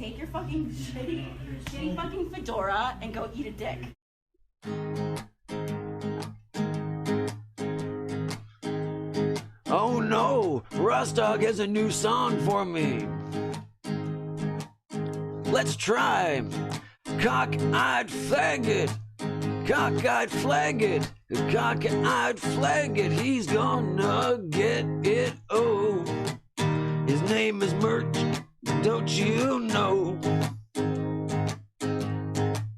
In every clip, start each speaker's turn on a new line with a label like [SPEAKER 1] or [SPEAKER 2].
[SPEAKER 1] take your fucking shitty fucking fedora and go eat a dick.
[SPEAKER 2] Oh no, Rostog has a new song for me. Let's try Cock-Eyed Faggot. Cock-Eyed Faggot. Cock-Eyed Faggot. He's gonna get it, oh. His name is Merch, don't you know?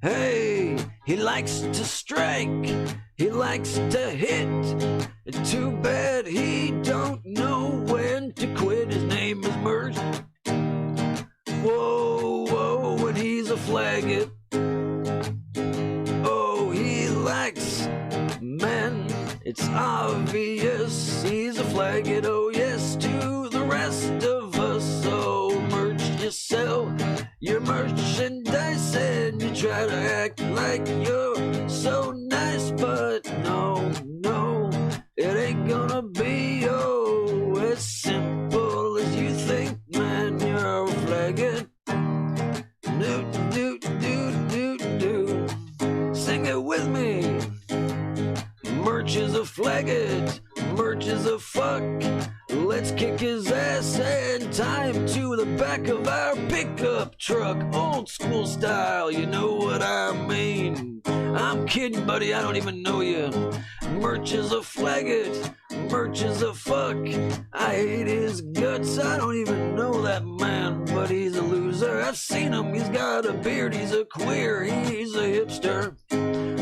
[SPEAKER 2] Hey, he likes to strike, he likes to hit. Too bad he don't know when to quit. His name is Merch. Whoa, whoa, and he's a flaggot. Oh, he likes men, it's obvious. He's a flaggot, oh yes, to the rest of us. So Merch, you sell your merchandise and you try to act like you're so nice, but no, no, it ain't gonna be as simple as you think, man. You're a flaggot. Do. Sing it with me. Merch is a flaggot. Merch is a fuck. Let's kick his ass and tie him to the back of our pickup truck. Old school style, you know what I mean. I'm kidding, buddy, I don't even know you. Merch is a flaggot. Merch is a fuck. I hate his guts. I don't even know that man, but he's a loser. I've seen him. He's got a beard. He's a queer. He's a hipster.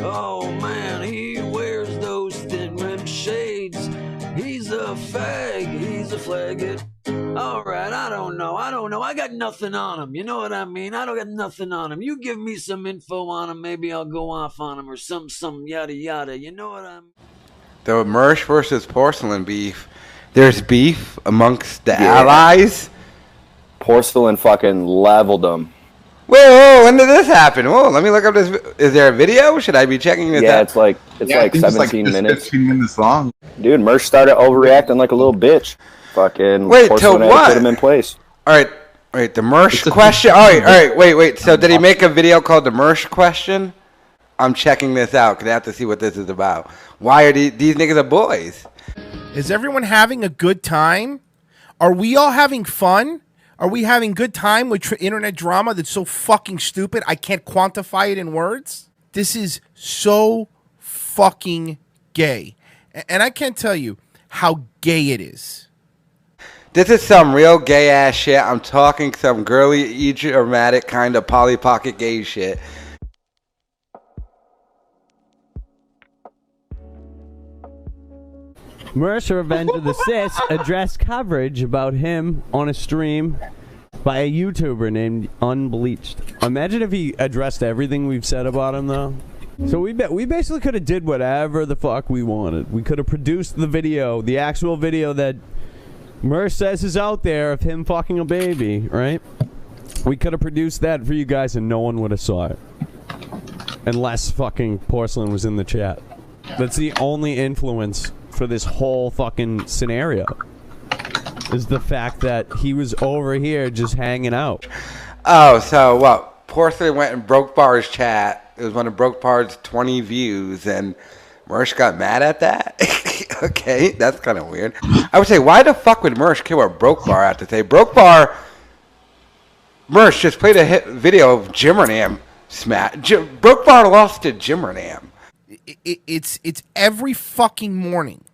[SPEAKER 2] Oh man, he wears those thin rim shades. He's a fag. He's a flaggot. All right, I don't know. I got nothing on him. You know what I mean? I don't got nothing on him. You give me some info on him, maybe I'll go off on him or some yada yada. You know what I mean?
[SPEAKER 3] The Mersh versus Porcelain beef. There's beef amongst the allies.
[SPEAKER 4] Porcelain fucking leveled them.
[SPEAKER 3] Whoa, when did this happen? Whoa, let me look up this. Is there a video? Should I be checking this out?
[SPEAKER 4] Yeah, it's like 17 minutes.
[SPEAKER 5] 15 minutes long.
[SPEAKER 4] Dude, Mersh started overreacting like a little bitch. Fucking
[SPEAKER 3] wait,
[SPEAKER 4] Porcelain
[SPEAKER 3] to
[SPEAKER 4] had to
[SPEAKER 3] what?
[SPEAKER 4] put him in place.
[SPEAKER 3] All right, the Mersh question. All right, wait. So did he make a video called the Mersh question? I'm checking this out because I have to see what this is about. Why are these niggas are boys?
[SPEAKER 6] Is everyone having a good time? Are we all having fun? Are we having good time with internet drama that's so fucking stupid I can't quantify it in words? This is so fucking gay. And I can't tell you how gay it is.
[SPEAKER 3] This is some real gay ass shit. I'm talking some girly, dramatic kind of Polly Pocket gay shit.
[SPEAKER 7] Mercer Revenge of the Sis addressed coverage about him on a stream by a YouTuber named Unbleached. Imagine if he addressed everything we've said about him, though. So we basically could have did whatever the fuck we wanted. We could have produced the video, the actual video that Merce says is out there of him fucking a baby, right? We could have produced that for you guys and no one would have saw it. Unless fucking Porcelain was in the chat. That's the only influence for this whole fucking scenario, is the fact that he was over here just hanging out.
[SPEAKER 3] Oh, so what? Porcelain went in Broke Bar's chat. It was one of Broke Bar's 20 views, and Mersh got mad at that? Okay, that's kind of weird. I would say, why the fuck would Mersh care what Broke Bar had to say? Broke Bar... Mersh just played a hit video of Jimmernam smash. Broke Bar lost to Jimmernam.
[SPEAKER 6] It's every fucking morning.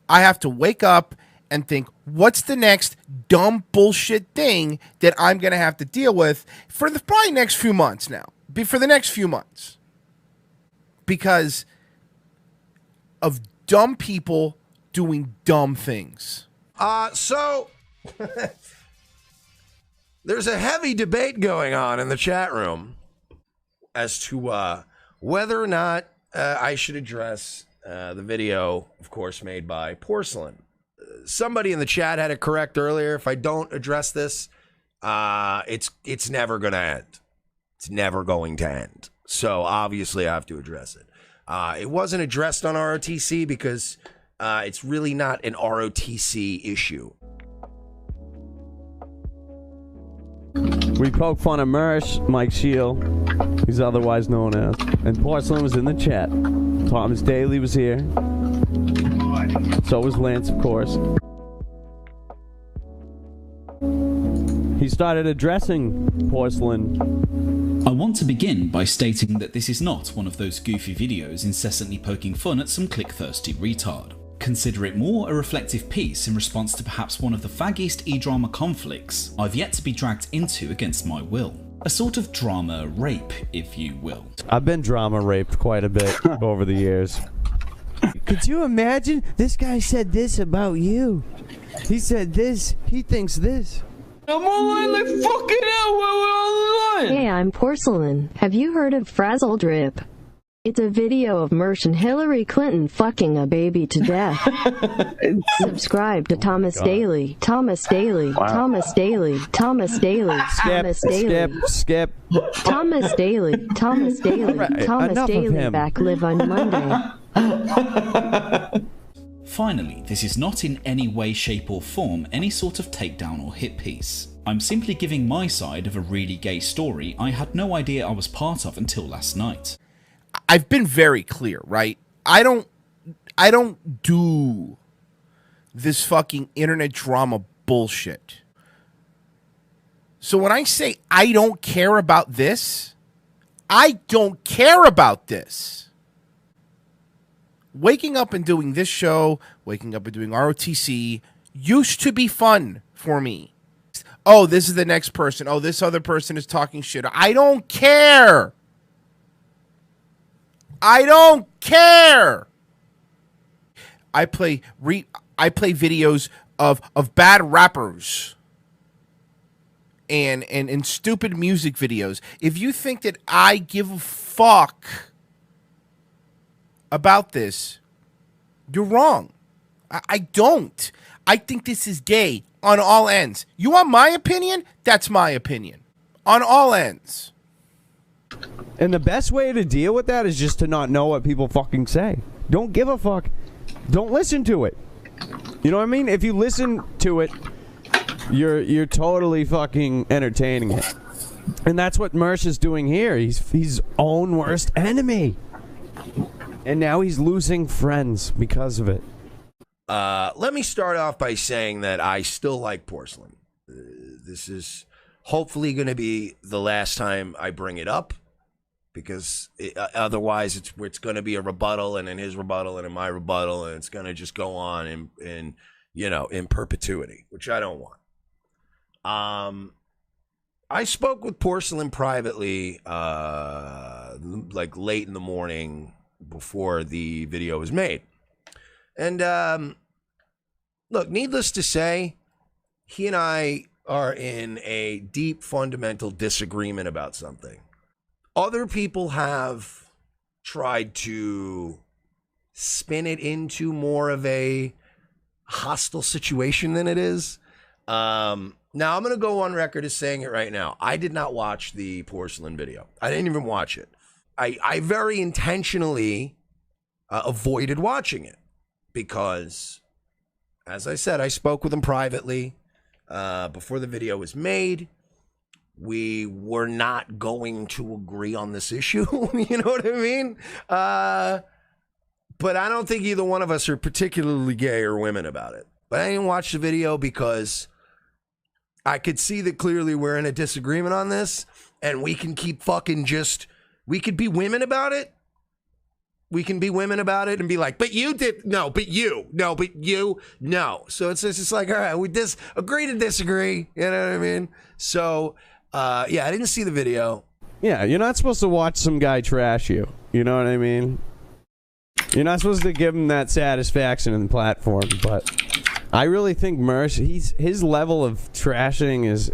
[SPEAKER 6] I have to wake up and think, what's the next dumb bullshit thing that I'm going to have to deal with for the probably next few months now. For the next few months. Because of dumb people doing dumb things.
[SPEAKER 8] So there's a heavy debate going on in the chat room as to whether or not I should address the video, of course, made by Porcelain. Somebody in the chat had it correct earlier. If I don't address this, it's never going to end. It's never going to end. So obviously I have to address it. It wasn't addressed on ROTC because it's really not an ROTC issue.
[SPEAKER 7] We poke fun of Mersh, Mike Shield, he's otherwise known as, and Porcelain was in the chat. Thomas Daly was here. So was Lance, of course. He started addressing Porcelain.
[SPEAKER 5] I want to begin by stating that this is not one of those goofy videos incessantly poking fun at some click-thirsty retard. Consider it more a reflective piece in response to perhaps one of the faggiest e-drama conflicts I've yet to be dragged into against my will. A sort of drama rape, if you will.
[SPEAKER 7] I've been drama raped quite a bit over the years. Could you imagine? This guy said this about you. He said this. He thinks this.
[SPEAKER 2] I'm online like fucking hell. We're online.
[SPEAKER 9] Hey, I'm Porcelain. Have you heard of Frazzle Drip? It's a video of Mersh and Hillary Clinton fucking a baby to death. Subscribe to Thomas Daly. Thomas Daly. Wow. Thomas Daly. Thomas Daly. Thomas Daly.
[SPEAKER 7] Skip.
[SPEAKER 9] Thomas Daly. Thomas Daly.
[SPEAKER 7] Right,
[SPEAKER 9] Thomas Daly. Back live on Monday.
[SPEAKER 5] Finally, this is not in any way, shape or form any sort of takedown or hit piece. I'm simply giving my side of a really gay story I had no idea I was part of until last night.
[SPEAKER 6] I've been very clear, right? I don't do this fucking internet drama bullshit. So when I say I don't care about this, I don't care about this. Waking up and doing this show, waking up and doing ROTC used to be fun for me. Oh, this is the next person. Oh, this other person is talking shit. I don't care. I don't care. I play videos of bad rappers and stupid music videos. If you think that I give a fuck about this, you're wrong. I don't. I think this is gay on all ends. You want my opinion? That's my opinion. On all ends.
[SPEAKER 7] And the best way to deal with that is just to not know what people fucking say. Don't give a fuck. Don't listen to it. You know what I mean? If you listen to it, you're totally fucking entertaining it. And that's what Mersh is doing here. He's his own worst enemy. And now he's losing friends because of it.
[SPEAKER 8] Let me start off by saying that I still like Porcelain. This is hopefully going to be the last time I bring it up, because otherwise it's going to be a rebuttal, and in his rebuttal, and in my rebuttal, and it's going to just go on in perpetuity, which I don't want. I spoke with Porcelain privately, like late in the morning before the video was made. And look, needless to say, he and I are in a deep fundamental disagreement about something. Other people have tried to spin it into more of a hostile situation than it is. Now, I'm going to go on record as saying it right now. I did not watch the Porcelain video. I didn't even watch it. I very intentionally avoided watching it because, as I said, I spoke with him privately before the video was made. We were not going to agree on this issue. You know what I mean? But I don't think either one of us are particularly gay or women about it. But I didn't watch the video because I could see that clearly we're in a disagreement on this, and we can keep fucking we could be women about it. We can be women about it and be like, but you did, no, but you, no, but you, no. So it's just like, all right, we agree to disagree. You know what I mean? So, yeah, I didn't see the video.
[SPEAKER 7] Yeah, you're not supposed to watch some guy trash you. You know what I mean? You're not supposed to give him that satisfaction in the platform, but I really think Mersh, his level of trashing is,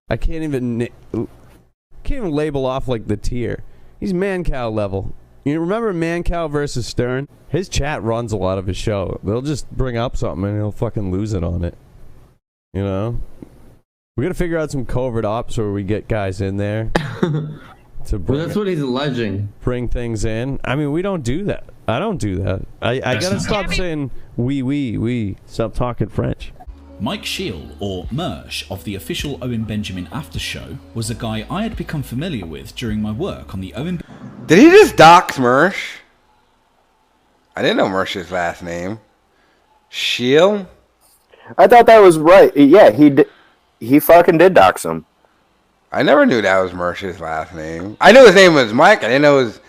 [SPEAKER 7] I can't even label off like the tier. He's man-cow level. You remember Man-Cow versus Stern? His chat runs a lot of his show. They'll just bring up something and he'll fucking lose it on it. You know? We gotta figure out some covert ops where we get guys in there. Well,
[SPEAKER 2] that's what he's alleging.
[SPEAKER 7] Bring things in. I mean, we don't do that. I don't do that. I gotta stop saying we. Stop talking French.
[SPEAKER 5] Mike Shield, or Mersh, of the official Owen Benjamin After Show, was a guy I had become familiar with during my work on the Owen...
[SPEAKER 3] Did he just dox Mersh? I didn't know Mersh's last name. Shield?
[SPEAKER 4] I thought that was right. Yeah, he fucking did dox him.
[SPEAKER 3] I never knew that was Mersh's last name. I knew his name was Mike. I didn't know his...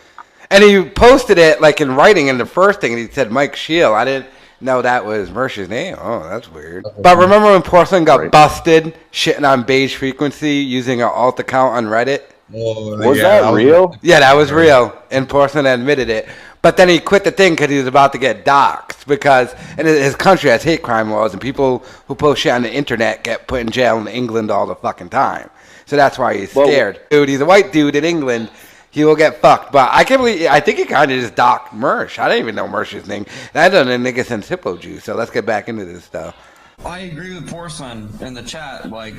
[SPEAKER 3] And he posted it like in writing in the first thing, and he said Mike Shield. I didn't know that was Mersh's name. Oh, that's weird. But remember when Porcelain got busted shitting on Beige Frequency using an alt account on Reddit?
[SPEAKER 4] Was that real?
[SPEAKER 3] Yeah, that was real. And Porcelain admitted it. But then he quit the thing because he was about to get doxxed because in his country has hate crime laws, and people who post shit on the internet get put in jail in England all the fucking time. So that's why he's scared. Dude, he's a white dude in England. He will get fucked. But I can't believe, I think he kind of just docked Mersh. I didn't even know Mersh's name. That done a nigga since Hippo Juice. So let's get back into this stuff.
[SPEAKER 10] I agree with Porcelain in the chat. Like,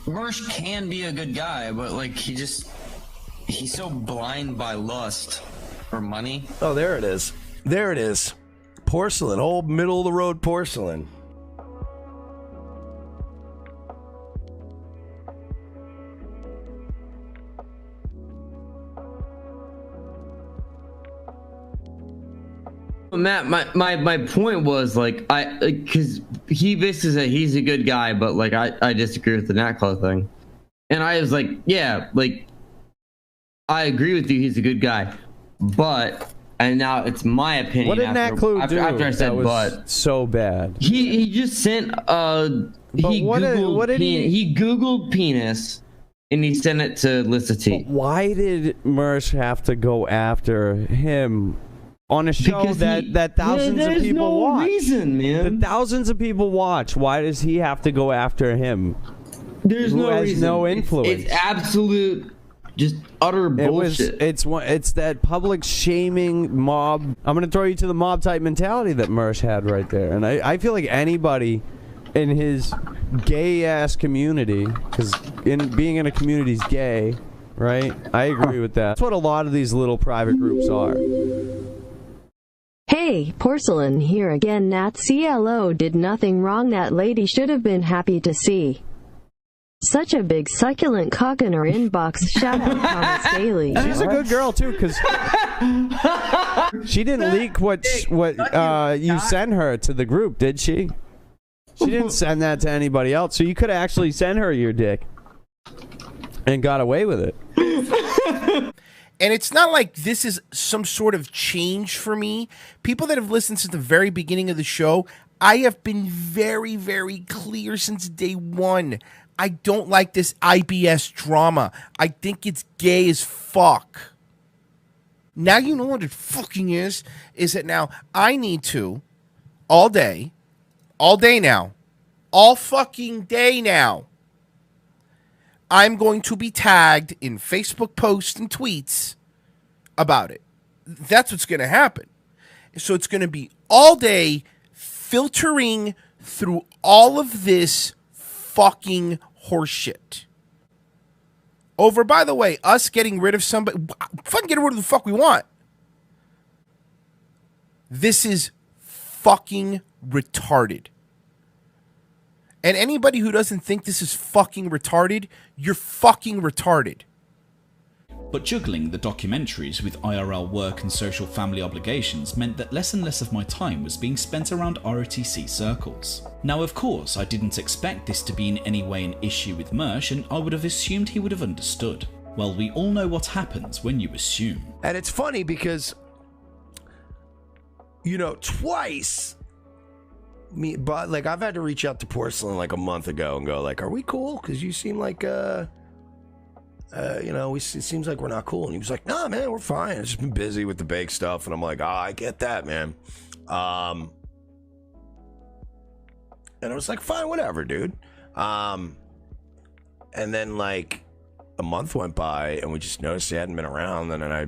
[SPEAKER 10] Mersh can be a good guy, but like he's so blind by lust for money.
[SPEAKER 8] Oh, there it is. There it is. Porcelain, old middle of the road Porcelain.
[SPEAKER 11] Matt, my point was like because he basically said he's a good guy, but like I disagree with the Nat Claw thing, and I was like, yeah, like I agree with you, he's a good guy, but and now it's my opinion.
[SPEAKER 7] What did Nat Claw do?
[SPEAKER 11] After I said
[SPEAKER 7] that was
[SPEAKER 11] but
[SPEAKER 7] so bad.
[SPEAKER 11] He just sent he googled penis and he sent it to Lissa T.
[SPEAKER 7] Why did Mersh have to go after him? On a show that thousands of people watch.
[SPEAKER 11] There's no reason, man.
[SPEAKER 7] That thousands of people watch. Why does he have to go after him?
[SPEAKER 11] There's no
[SPEAKER 7] has
[SPEAKER 11] reason.
[SPEAKER 7] No influence.
[SPEAKER 11] It's absolute, just utter bullshit.
[SPEAKER 7] It's that public shaming mob. I'm gonna throw you to the mob type mentality that Mersh had right there, and I feel like anybody in his gay ass community, because being in a community is gay, right? I agree with that. That's what a lot of these little private groups are.
[SPEAKER 9] Hey, Porcelain here again. Nat CLO did nothing wrong. That lady should have been happy to see such a big succulent cock in her inbox. Shout out Thomas Daly.
[SPEAKER 7] She's a good girl too, because she didn't leak what you sent her to the group, did she? She didn't send that to anybody else, so you could actually send her your dick and got away with it.
[SPEAKER 6] And it's not like this is some sort of change for me. People that have listened since the very beginning of the show, I have been very, very clear since day one. I don't like this IBS drama. I think it's gay as fuck. Now you know what it fucking is that now I need to, all day now, all fucking day now, I'm going to be tagged in Facebook posts and tweets about it. That's what's going to happen. So it's going to be all day filtering through all of this fucking horseshit. Over, by the way, us getting rid of somebody, fucking get rid of the fuck we want. This is fucking retarded. And anybody who doesn't think this is fucking retarded, you're fucking retarded.
[SPEAKER 5] But juggling the documentaries with IRL work and social family obligations meant that less and less of my time was being spent around ROTC circles. Now of course I didn't expect this to be in any way an issue with Mersh, and I would have assumed he would have understood. Well, we all know what happens when you assume.
[SPEAKER 8] And it's funny because, you know, twice... But like I've had to reach out to Porcelain like a month ago and go like, "Are we cool? Because you seem like, you know, it seems like we're not cool." And he was like, "Nah, man, we're fine. I've just been busy with the bake stuff." And I'm like, I get that, man." And I was like, "Fine, whatever, dude." And then like a month went by and we just noticed he hadn't been around. And then I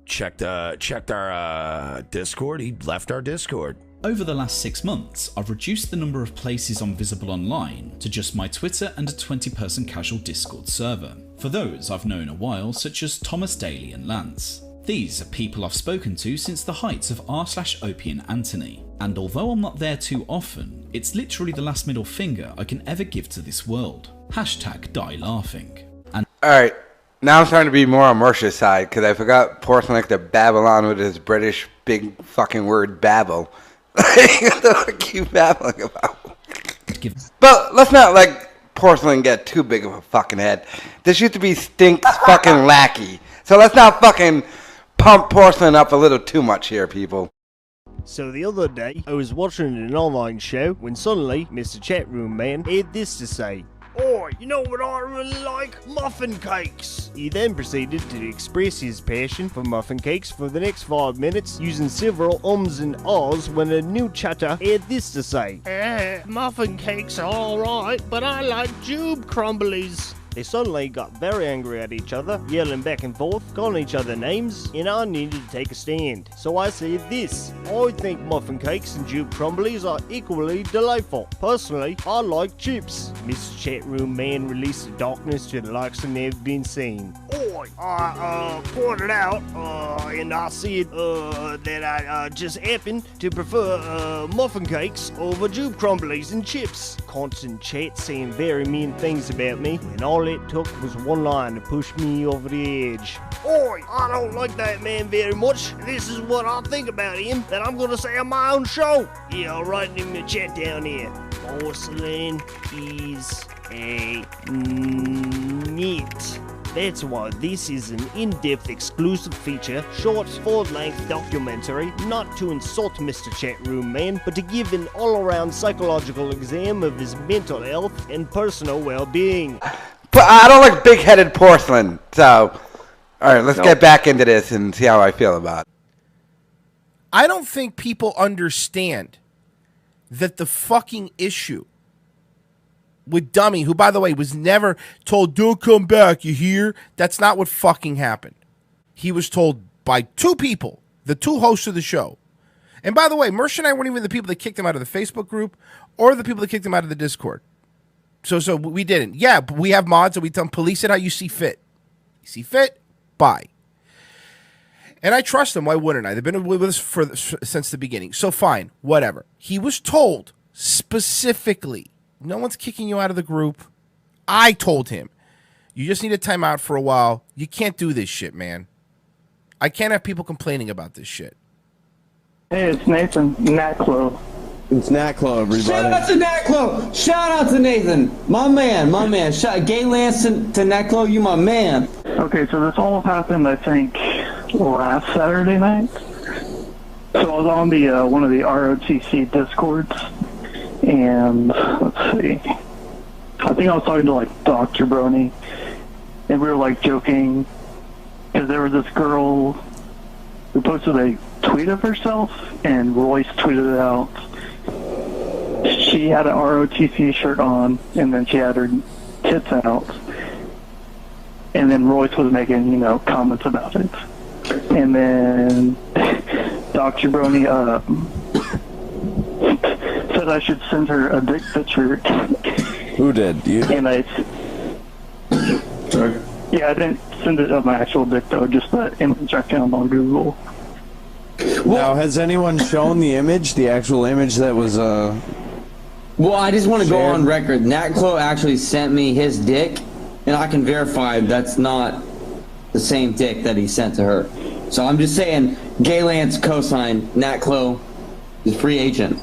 [SPEAKER 8] checked our Discord. He left our Discord.
[SPEAKER 5] Over the last 6 months, I've reduced the number of places I'm visible online to just my Twitter and a 20-person casual Discord server, for those I've known a while, such as Thomas Daly and Lance. These are people I've spoken to since the heights of r/Opie and Anthony, and although I'm not there too often, It's literally the last middle finger I can ever give to this world. Hashtag die laughing. And
[SPEAKER 3] Alright, now I'm starting to be more on Mersha's side, because I forgot Porcelain likes to babble on with his British big fucking word babble. What the fuck are you babbling about? But let's not like Porcelain get too big of a fucking head. This used to be Stink's fucking lackey. So let's not fucking pump Porcelain up a little too much here, people.
[SPEAKER 12] So the other day, I was watching an online show when suddenly Mr. Chatroom Man had this to say. Oh, you know what I really like? Muffin cakes! He then proceeded to express his passion for muffin cakes for the next 5 minutes, using several ums and ahs when a new chatter had this to say. Muffin cakes are alright, but I like jube crumblies. They suddenly got very angry at each other, yelling back and forth, calling each other names, and I needed to take a stand. So I said this. I think muffin cakes and jube crumblies are equally delightful. Personally, I like chips. Mr. Chatroom Man released the darkness to the likes of never been seen. I pointed out, and I said that I just happen to prefer muffin cakes over jube crumblies and chips. Constant chat saying very mean things about me, and all it took was one line to push me over the edge. Oi, I don't like that man very much. This is what I think about him that I'm gonna say on my own show. Yeah, I'll write it in the chat down here. Porcelain is a nit. That's why this is an in-depth exclusive feature, short, full-length documentary, not to insult Mr. Chatroom Man, but to give an all-around psychological exam of his mental health and personal well-being.
[SPEAKER 3] But I don't like big-headed Porcelain, so... Alright, let's get back into this and see how I feel about it.
[SPEAKER 6] I don't think people understand that the fucking issue with Dummy, who, by the way, was never told, don't come back, you hear? That's not what fucking happened. He was told by two people, the two hosts of the show. And by the way, Mersh and I weren't even the people that kicked him out of the Facebook group or the people that kicked him out of the Discord. So we didn't. Yeah, but we have mods and we tell them, police it how you see fit. You see fit? Bye. And I trust them. Why wouldn't I? They've been with us since the beginning. So fine, whatever. He was told specifically, no one's kicking you out of the group. I told him, you just need a timeout for a while. You can't do this shit, man. I can't have people complaining about this shit.
[SPEAKER 13] Hey, it's Nathan, Natclo.
[SPEAKER 11] It's Natclo, everybody.
[SPEAKER 13] Shout out
[SPEAKER 11] to Natclo! Shout out to Nathan! My man. Gay Lance to Natclo, you my man.
[SPEAKER 13] Okay, so this all happened, I think, last Saturday night. So I was on the one of the ROTC Discords, and let's see. I think I was talking to like Dr. Brony, and we were like joking because there was this girl who posted a tweet of herself, and Royce tweeted it out. She had an ROTC shirt on, and then she had her tits out, and then Royce was making, comments about it. And then Dr. Brony said I should send her a dick picture.
[SPEAKER 11] Who did? You?
[SPEAKER 13] And yeah, I didn't send it of my actual dick though, just the image I found on Google.
[SPEAKER 11] Now, has anyone shown the image, the actual image that was Well, I just want to go on record. Natclo actually sent me his dick, and I can verify that's not the same dick that he sent to her. So I'm just saying, Gay Lance cosign, Natclo is free agent.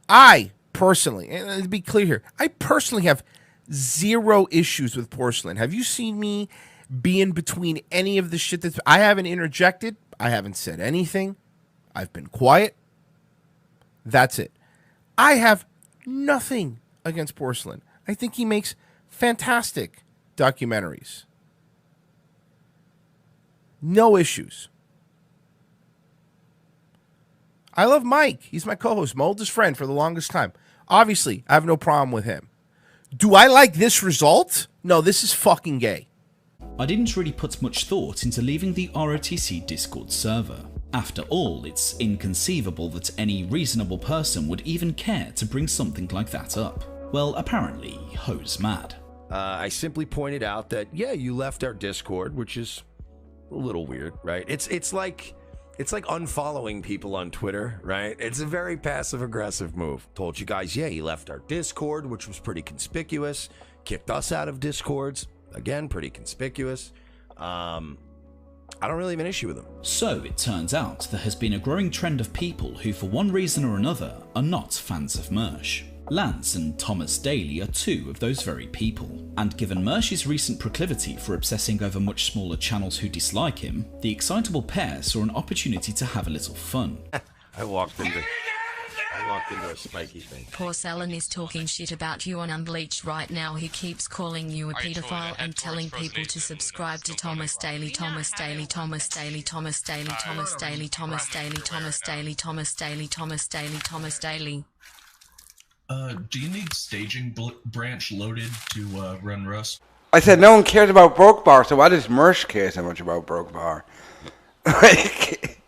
[SPEAKER 6] I personally, and to be clear here, I personally have zero issues with Porcelain. Have you seen me be in between any of the shit that's... I haven't interjected. I haven't said anything. I've been quiet. That's it. I have nothing against Porcelain. I think he makes fantastic documentaries. No issues. I love Mike. He's my co-host, my oldest friend for the longest time. Obviously, I have no problem with him. Do I like this result? No, this is fucking gay.
[SPEAKER 5] I didn't really put much thought into leaving the ROTC Discord server. After all, it's inconceivable that any reasonable person would even care to bring something like that up. Well, apparently, Ho's mad.
[SPEAKER 8] I simply pointed out that, yeah, you left our Discord, which is a little weird, right? It's like It's like unfollowing people on Twitter, right? It's a very passive-aggressive move. Told you guys, yeah, he left our Discord, which was pretty conspicuous. Kicked us out of Discords. Again, pretty conspicuous. I don't really have an issue with him.
[SPEAKER 5] So it turns out there has been a growing trend of people who, for one reason or another, are not fans of Mersh. Lance and Thomas Daly are two of those very people, and given Mersh's recent proclivity for obsessing over much smaller channels who dislike him, the excitable pair saw an opportunity to have a little fun.
[SPEAKER 8] I walked into a spiky thing.
[SPEAKER 14] Porcelain is talking shit about you on Unbleached right now. He keeps calling you a pedophile and telling people to subscribe to Thomas Daly, Thomas Daly, Thomas Daly, Thomas Daly, Thomas Daly, Thomas Daly, Thomas Daly, Thomas Daly, Thomas Daly, Thomas Daly.
[SPEAKER 15] Do you need staging branch loaded to run Rust?
[SPEAKER 3] I said no one cares about Broke Bar, so why does Mersh care so much about Broke Bar? Like,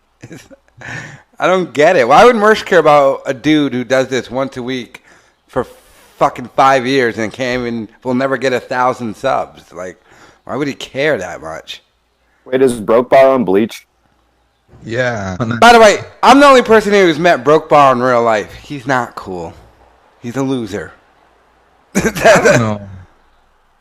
[SPEAKER 3] I don't get it. Why would Mersh care about a dude who does this once a week for fucking 5 years and can't even, will never get 1,000 subs? Like, why would he care that much?
[SPEAKER 4] Wait, is Broke Bar on Bleach?
[SPEAKER 16] Yeah.
[SPEAKER 3] By the way, I'm the only person here who's met Broke Bar in real life. He's not cool. He's a loser.
[SPEAKER 16] I don't know.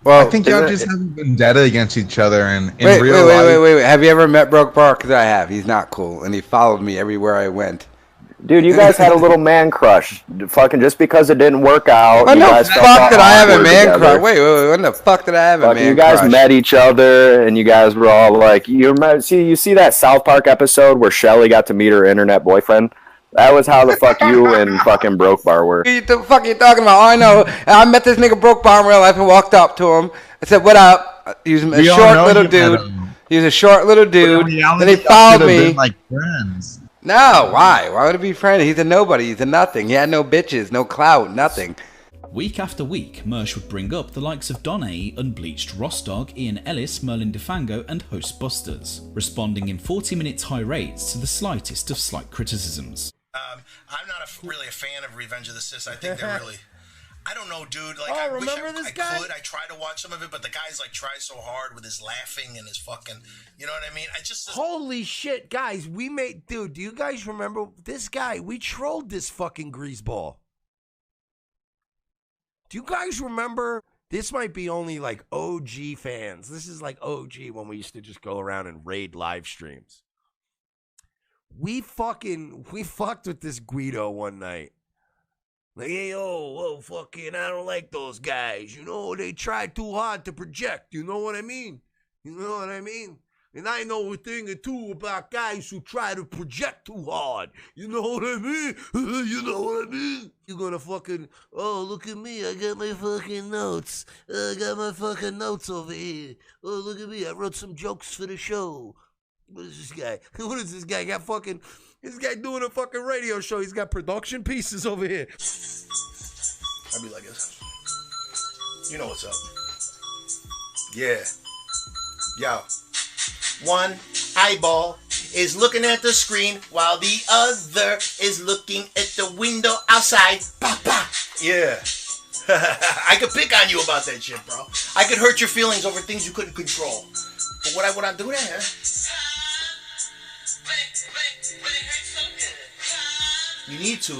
[SPEAKER 3] Well,
[SPEAKER 16] I think y'all just have a vendetta against each other, and in
[SPEAKER 3] wait,
[SPEAKER 16] real life.
[SPEAKER 3] Wait. Have you ever met Broke Bar? Because I have. He's not cool, and he followed me everywhere I went.
[SPEAKER 4] Dude, you guys had a little man crush. Fucking just because it didn't work out.
[SPEAKER 3] When the
[SPEAKER 4] guys
[SPEAKER 3] fuck did I have a man crush? Wait. When the fuck did I have a man crush?
[SPEAKER 4] You guys met each other, and you guys were all like, you see that South Park episode where Shelly got to meet her internet boyfriend? That was how the fuck you and fucking Broke Bar were.
[SPEAKER 3] What the fuck are you talking about? Oh, I know. I met this nigga Broke Bar in real life and walked up to him. I said, "What up?" He was a short little dude. He was a short little dude. Then he followed me.
[SPEAKER 16] Like friends.
[SPEAKER 3] No, why? Why would it be friends? He's a nobody. He's a nothing. He had no bitches, no clout, nothing.
[SPEAKER 5] Week after week, Mersh would bring up the likes of Don A, Unbleached, Rostog, Ian Ellis, Merlin DeFango, and Host Busters, responding in 40-minute tirades to the slightest of slight criticisms.
[SPEAKER 17] I'm not really a fan of Revenge of the Sis. I think they're really... I don't know, dude. Like,
[SPEAKER 8] Oh,
[SPEAKER 17] I wish
[SPEAKER 8] remember
[SPEAKER 17] I
[SPEAKER 8] this
[SPEAKER 17] could. I tried to watch some of it, but the guy's like tries so hard with his laughing and his fucking... You know what I mean? I just...
[SPEAKER 8] Holy shit, guys. We made... Dude, do you guys remember this guy? We trolled this fucking greaseball. Do you guys remember? This might be only like OG fans. This is like OG when we used to just go around and raid live streams. We fucked with this Guido one night. Like, hey, fucking, I don't like those guys. You know, they try too hard to project. You know what I mean? You know what I mean? And I know a thing or two about guys who try to project too hard. You know what I mean? You know what I mean? You're gonna fucking, oh, look at me. I got my fucking notes. I got my fucking notes over here. Oh, look at me. I wrote some jokes for the show. What is this guy? What is this guy? Got fucking, this guy doing a fucking radio show. He's got production pieces over here.
[SPEAKER 17] I'd be like this. You know what's up. Yeah. Yo. One eyeball is looking at the screen while the other is looking at the window outside. Bah, bah. Yeah. I could pick on you about that shit, bro. I could hurt your feelings over things you couldn't control. But would I do that? You need to.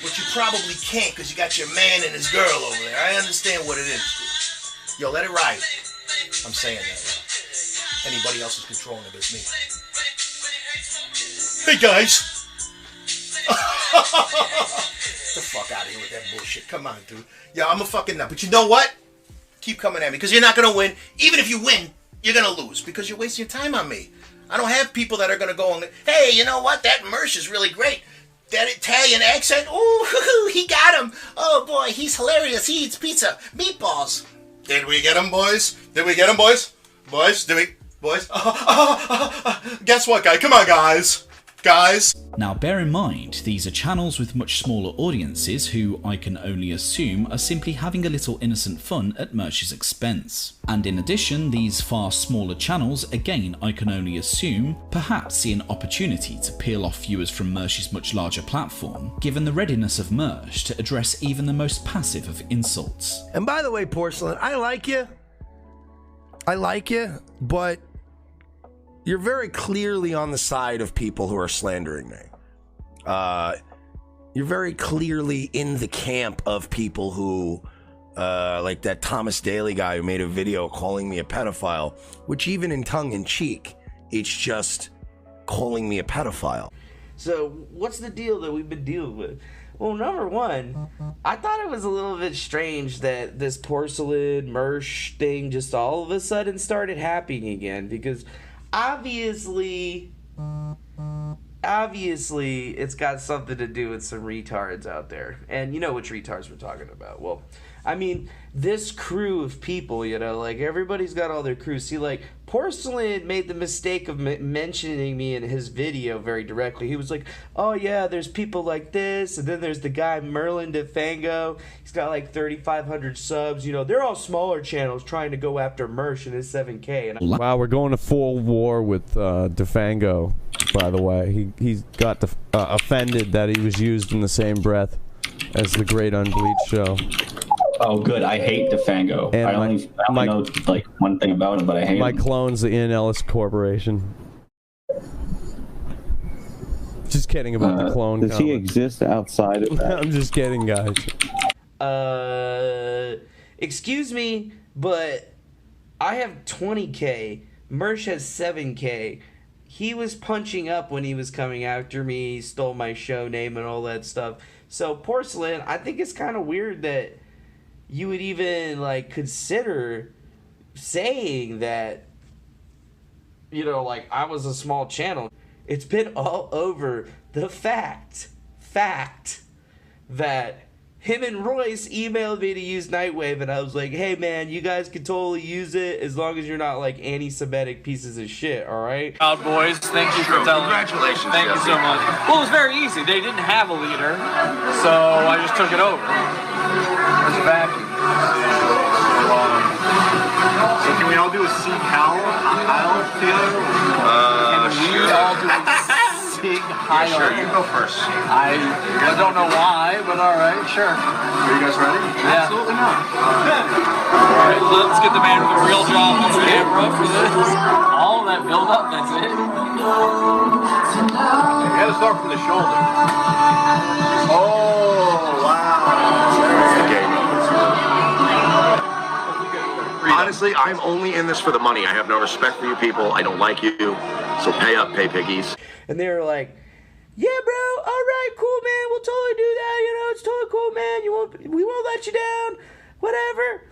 [SPEAKER 17] But you probably can't because you got your man and his girl over there. I understand what it is. Yo, let it ride. I'm saying that, bro. Anybody else is controlling it, it's me. Hey, guys. Get the fuck out of here with that bullshit. Come on, dude. Yo, I'm a fucking nut. But you know what? Keep coming at me because you're not going to win. Even if you win, you're going to lose because you're wasting your time on me. I don't have people that are going to go and, hey, you know what? That Mersh is really great. That Italian accent, ooh, he got him. Oh, boy, he's hilarious. He eats pizza. Meatballs. Did we get him, boys? Did we get him, boys? Boys, did we? Boys? Guess what, guy? Come on, guys. Guys.
[SPEAKER 5] Now bear in mind, these are channels with much smaller audiences who, I can only assume, are simply having a little innocent fun at Mersh's expense. And in addition, these far smaller channels, again I can only assume, perhaps see an opportunity to peel off viewers from Mersh's much larger platform, given the readiness of Mersh to address even the most passive of insults.
[SPEAKER 8] And by the way, Porcelain, I like you, but you're very clearly on the side of people who are slandering me. You're very clearly in the camp of people who, like that Thomas Daly guy who made a video calling me a pedophile, which even in tongue in cheek, it's just calling me a pedophile.
[SPEAKER 18] So what's the deal that we've been dealing with? Well, number one, I thought it was a little bit strange that this porcelain Mersh thing just all of a sudden started happening again, because obviously it's got something to do with some retards out there. And you know which retards we're talking about. Well, I mean, this crew of people, you know, like everybody's got all their crews. See, like Porcelain made the mistake of mentioning me in his video very directly. He was like, oh yeah, there's people like this, and then there's the guy Merlin DeFango. He's got like 3,500 subs. You know, they're all smaller channels trying to go after Mersh and his 7K. And
[SPEAKER 7] Wow, we're going to full war with DeFango, by the way. He got offended that he was used in the same breath as the Great Unbleached show.
[SPEAKER 19] Oh, good. I hate DeFango.
[SPEAKER 7] And
[SPEAKER 19] I only know like one thing about him, but I hate
[SPEAKER 7] my
[SPEAKER 19] him.
[SPEAKER 7] clone's the Ian Ellis Corporation. Just kidding about the clone.
[SPEAKER 20] Does he exist outside of that?
[SPEAKER 7] I'm just kidding, guys.
[SPEAKER 18] Excuse me, but I have 20K. Mersh has 7K. He was punching up when he was coming after me. He stole my show name and all that stuff. So, Porcelain, I think it's kind of weird that you would even, like, consider saying that, you know, like, I was a small channel. It's been all over the fact that him and Royce emailed me to use Nightwave, and I was like, hey, man, you guys can totally use it as long as you're not, like, anti-Semitic pieces of shit, all right?
[SPEAKER 21] Proud boys, thank you for telling me.
[SPEAKER 17] Congratulations.
[SPEAKER 21] Thank you so much. Well, it was very easy. They didn't have a leader, so I just took it over. There's a vacuum.
[SPEAKER 22] So can we all do a Sig Heil together? Can we all do a Sig Heil?
[SPEAKER 17] Yeah, sure, you go first.
[SPEAKER 21] I don't know why, but all right, sure.
[SPEAKER 22] Are you guys ready?
[SPEAKER 21] Yeah.
[SPEAKER 22] Absolutely not.
[SPEAKER 21] All right, let's get the man with a real job on camera for this. All of that build up, that's it.
[SPEAKER 22] You gotta start from the shoulder. Oh, wow.
[SPEAKER 17] Honestly, I'm only in this for the money. I have no respect for you people. I don't like you. So pay up, pay piggies.
[SPEAKER 18] And they were like, yeah, bro, all right, cool, man. We'll totally do that. You know, it's totally cool, man. We won't let you down. Whatever.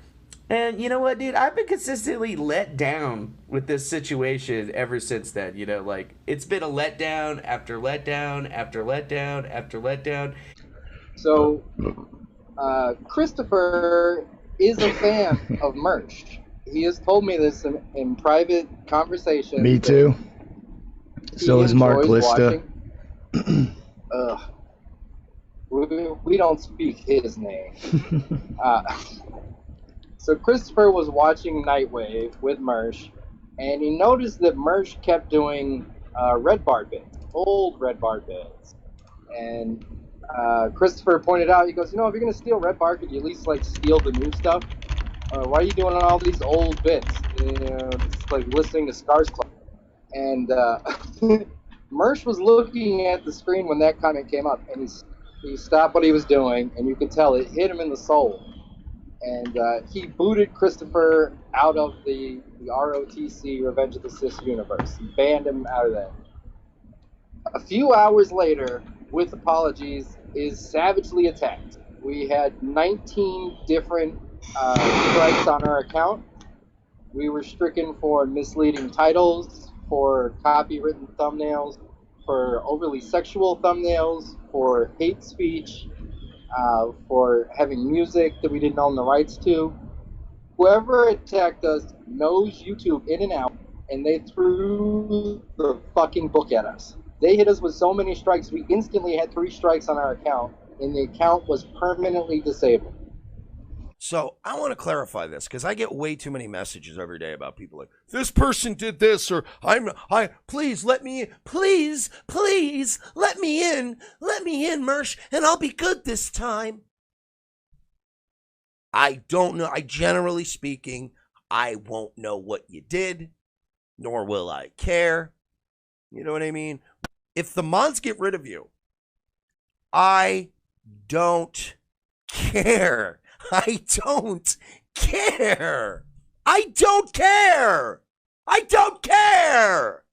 [SPEAKER 18] And you know what, dude? I've been consistently let down with this situation ever since then. You know, like, it's been a letdown after letdown after letdown after letdown.
[SPEAKER 23] So, Christopher is a fan of Mersh. He has told me this in private conversation.
[SPEAKER 24] Me too. So is Mark Lista.
[SPEAKER 23] We don't speak his name. So Christopher was watching Nightwave with Mersh, and he noticed that Mersh kept doing Red Bar bits, old Red Bar bits. And Christopher pointed out, he goes, you know, if you're going to steal Red Bar, could you at least, like, steal the new stuff? Why are you doing all these old bits? You know, it's like listening to Scars Club. And Mersh was looking at the screen when that comment came up, and he stopped what he was doing, and you could tell it hit him in the soul. And he booted Christopher out of the ROTC Revenge of the Sith universe. He banned him out of that. A few hours later, with apologies, is savagely attacked. We had 19 different strikes on our account. We were stricken for misleading titles, for copywritten thumbnails, for overly sexual thumbnails, for hate speech, for having music that we didn't own the rights to. Whoever attacked us knows YouTube in and out, and they threw the fucking book at us. They hit us with so many strikes, we instantly had 3 strikes on our account, and the account was permanently disabled.
[SPEAKER 8] So I want to clarify this because I get way too many messages every day about people like, this person did this, or please let me in, please let me in, Mersh, and I'll be good this time. I don't know. Generally speaking, I won't know what you did. nor will I care. You know what I mean? If the Mons get rid of you, I don't care. I don't care. I don't care. I don't care.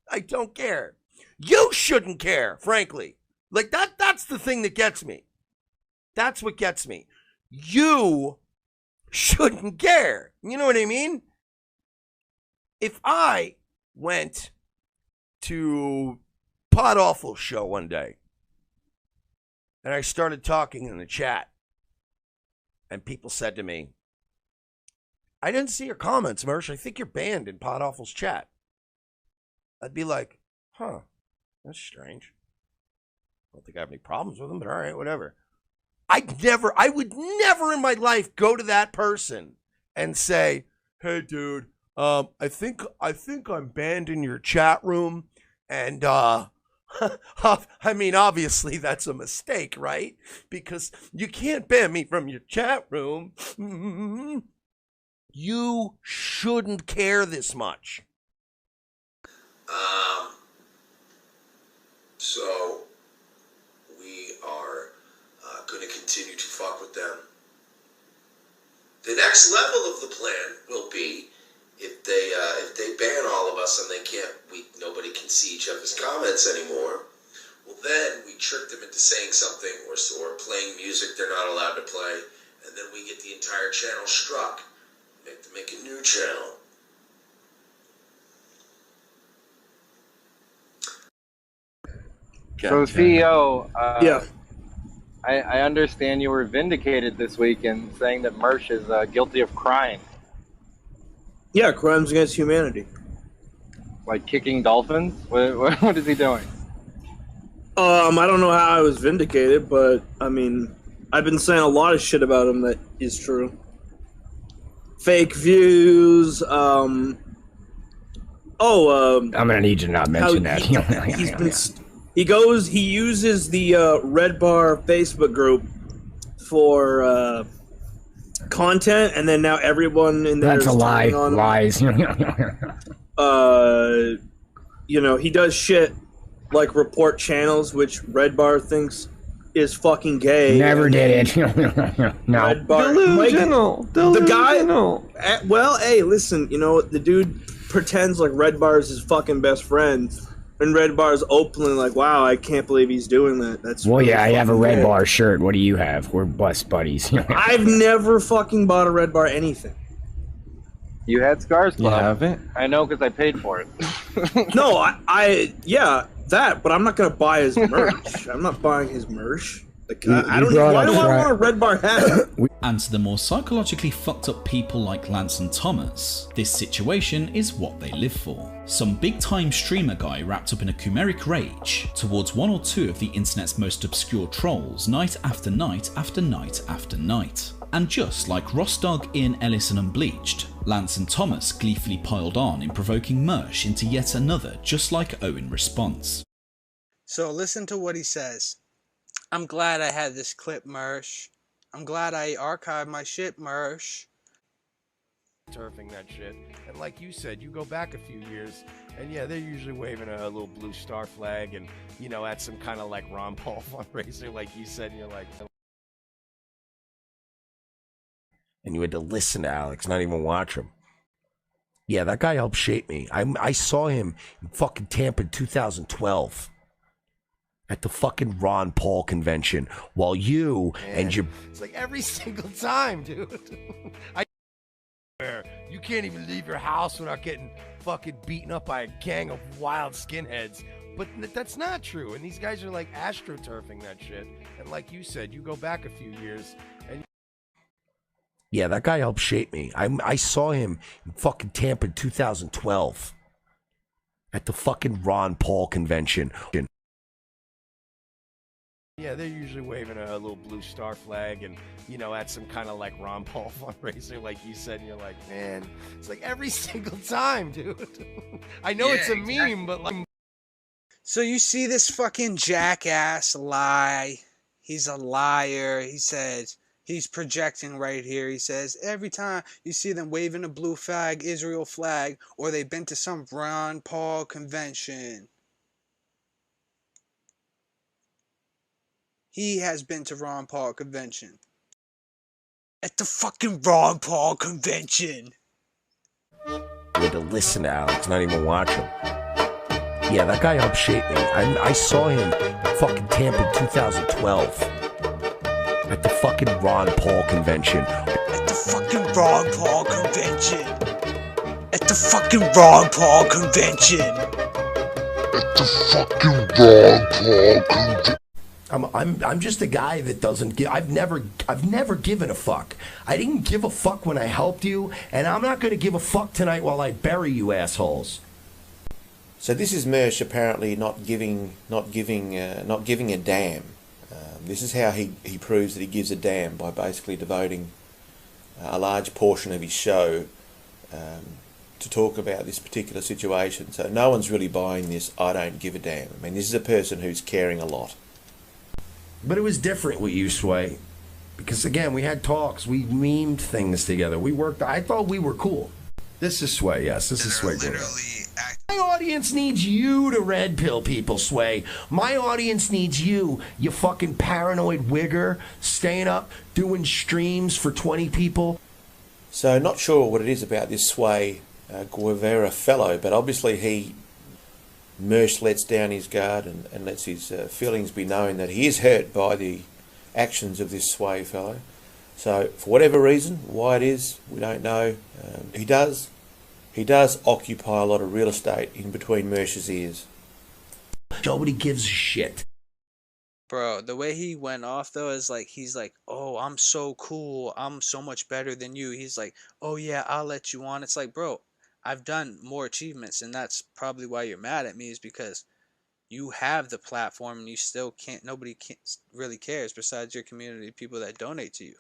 [SPEAKER 8] I don't care. You shouldn't care, frankly. Like that's the thing that gets me. That's what gets me. You shouldn't care. You know what I mean? If I went to Pod Awful show one day and I started talking in the chat and people said to me, I didn't see your comments, Mersh. I think you're banned in Pod Awful's chat. I'd be like, huh, that's strange. I don't think I have any problems with him, but all right, whatever. I would never in my life go to that person and say, hey, dude, I think I'm banned in your chat room. And, I mean, obviously that's a mistake, right? Because you can't ban me from your chat room. You shouldn't care this much.
[SPEAKER 1] So we are going to continue to fuck with them. The next level of the plan will be if they ban all of us and nobody can see each other's comments anymore. Well, then we trick them into saying something or playing music they're not allowed to play, and then we get the entire channel struck. Make a new channel.
[SPEAKER 23] So CEO, yeah. I understand you were vindicated this week in saying that Mersh is guilty of crime.
[SPEAKER 2] Yeah, crimes against humanity.
[SPEAKER 23] Like kicking dolphins? What is he doing?
[SPEAKER 2] I don't know how I was vindicated, but I mean, I've been saying a lot of shit about him that is true. Fake views. I'm
[SPEAKER 9] gonna need you to not mention that.
[SPEAKER 2] He uses the Red Bar Facebook group for content, and then now everyone in there.
[SPEAKER 9] That's a lie. Lies.
[SPEAKER 2] He does shit like report channels, which Red Bar thinks is fucking gay.
[SPEAKER 9] Never did it. No.
[SPEAKER 2] Red Bar,
[SPEAKER 9] Delusional.
[SPEAKER 2] The guy. Well, hey, listen. The dude pretends like Red Bar is his fucking best friend. And Red Bar's openly like, wow, I can't believe he's doing that. That's
[SPEAKER 9] well,
[SPEAKER 2] really
[SPEAKER 9] yeah, I have a Red
[SPEAKER 2] gay.
[SPEAKER 9] Bar shirt. What do you have? We're bust buddies.
[SPEAKER 2] I've never fucking bought a Red Bar anything.
[SPEAKER 23] You had Scars Club.
[SPEAKER 9] You haven't?
[SPEAKER 23] I know because I paid for it.
[SPEAKER 2] No, yeah, that, but I'm not going to buy his merch. I'm not buying his merch. Like, I don't even, why do I want a Red Bar hat?
[SPEAKER 5] And to the more psychologically fucked up people like Lance and Thomas, this situation is what they live for. Some big time streamer guy wrapped up in a Kumeric rage towards one or two of the internet's most obscure trolls night after night after night after night. And just like Rostog, Ian Ellis and Unbleached, Lance and Thomas gleefully piled on in provoking Mersh into yet another just like Owen response.
[SPEAKER 10] So listen to what he says. I'm glad I had this clip, Mersh. I'm glad I archived my shit, Mersh.
[SPEAKER 8] Turfing that shit. And like you said, you go back a few years, and yeah, they're usually waving a little blue star flag and, at some kind of like Ron Paul fundraiser, like you said, and you're like... And you had to listen to Alex, not even watch him. Yeah, that guy helped shape me. I saw him in fucking Tampa in 2012. At the fucking Ron Paul convention, while you and your... It's like every single time, dude. You can't even leave your house without getting fucking beaten up by a gang of wild skinheads. But that's not true. And these guys are like astroturfing that shit. And like you said, you go back a few years and... Yeah, that guy helped shape me. I saw him in fucking Tampa in 2012. At the fucking Ron Paul convention. Yeah, they're usually waving a little blue star flag and, at some kind of like Ron Paul fundraiser, like you said, and you're like, man, it's like every single time, dude. I know it's a meme, but like...
[SPEAKER 10] So you see this fucking jackass lie. He's a liar. He said He's projecting right here. He says, every time you see them waving a blue flag, Israel flag, or they've been to some Ron Paul convention. He has been to Ron Paul convention. At the fucking Ron Paul convention.
[SPEAKER 8] I need to listen to Alex, not even watch him. Yeah, that guy upshaped me. I saw him at fucking Tampa in 2012. At the fucking Ron Paul convention.
[SPEAKER 10] At the fucking Ron Paul convention. At the fucking Ron Paul convention.
[SPEAKER 6] At the fucking Ron Paul convention.
[SPEAKER 8] I'm just a guy that doesn't give. I've never given a fuck. I didn't give a fuck when I helped you, and I'm not gonna give a fuck tonight while I bury you assholes.
[SPEAKER 11] So this is Mersh apparently not giving a damn. This is how he proves that he gives a damn, by basically devoting a large portion of his show to talk about this particular situation. So no one's really buying this I don't give a damn. I mean, this is a person who's caring a lot.
[SPEAKER 8] But it was different with you, Sway. Because again, we had talks, we memed things together, we worked. I thought we were cool. This is Sway, yes, this is Sway. My audience needs you to red pill people, Sway. My audience needs you, you fucking paranoid wigger, staying up, doing streams for 20 people.
[SPEAKER 11] So not sure what it is about this Sway Guevara fellow, but obviously Mersh lets down his guard and lets his feelings be known that he is hurt by the actions of this Sway fellow. So for whatever reason, why it is, we don't know. He does occupy a lot of real estate in between Mersh's ears.
[SPEAKER 8] Nobody gives a shit.
[SPEAKER 10] Bro, the way he went off though is like, he's like, oh, I'm so cool, I'm so much better than you. He's like, oh yeah, I'll let you on. It's like, bro, I've done more achievements, and that's probably why you're mad at me, is because you have the platform and you still can't, nobody really cares besides your community, people that donate to you.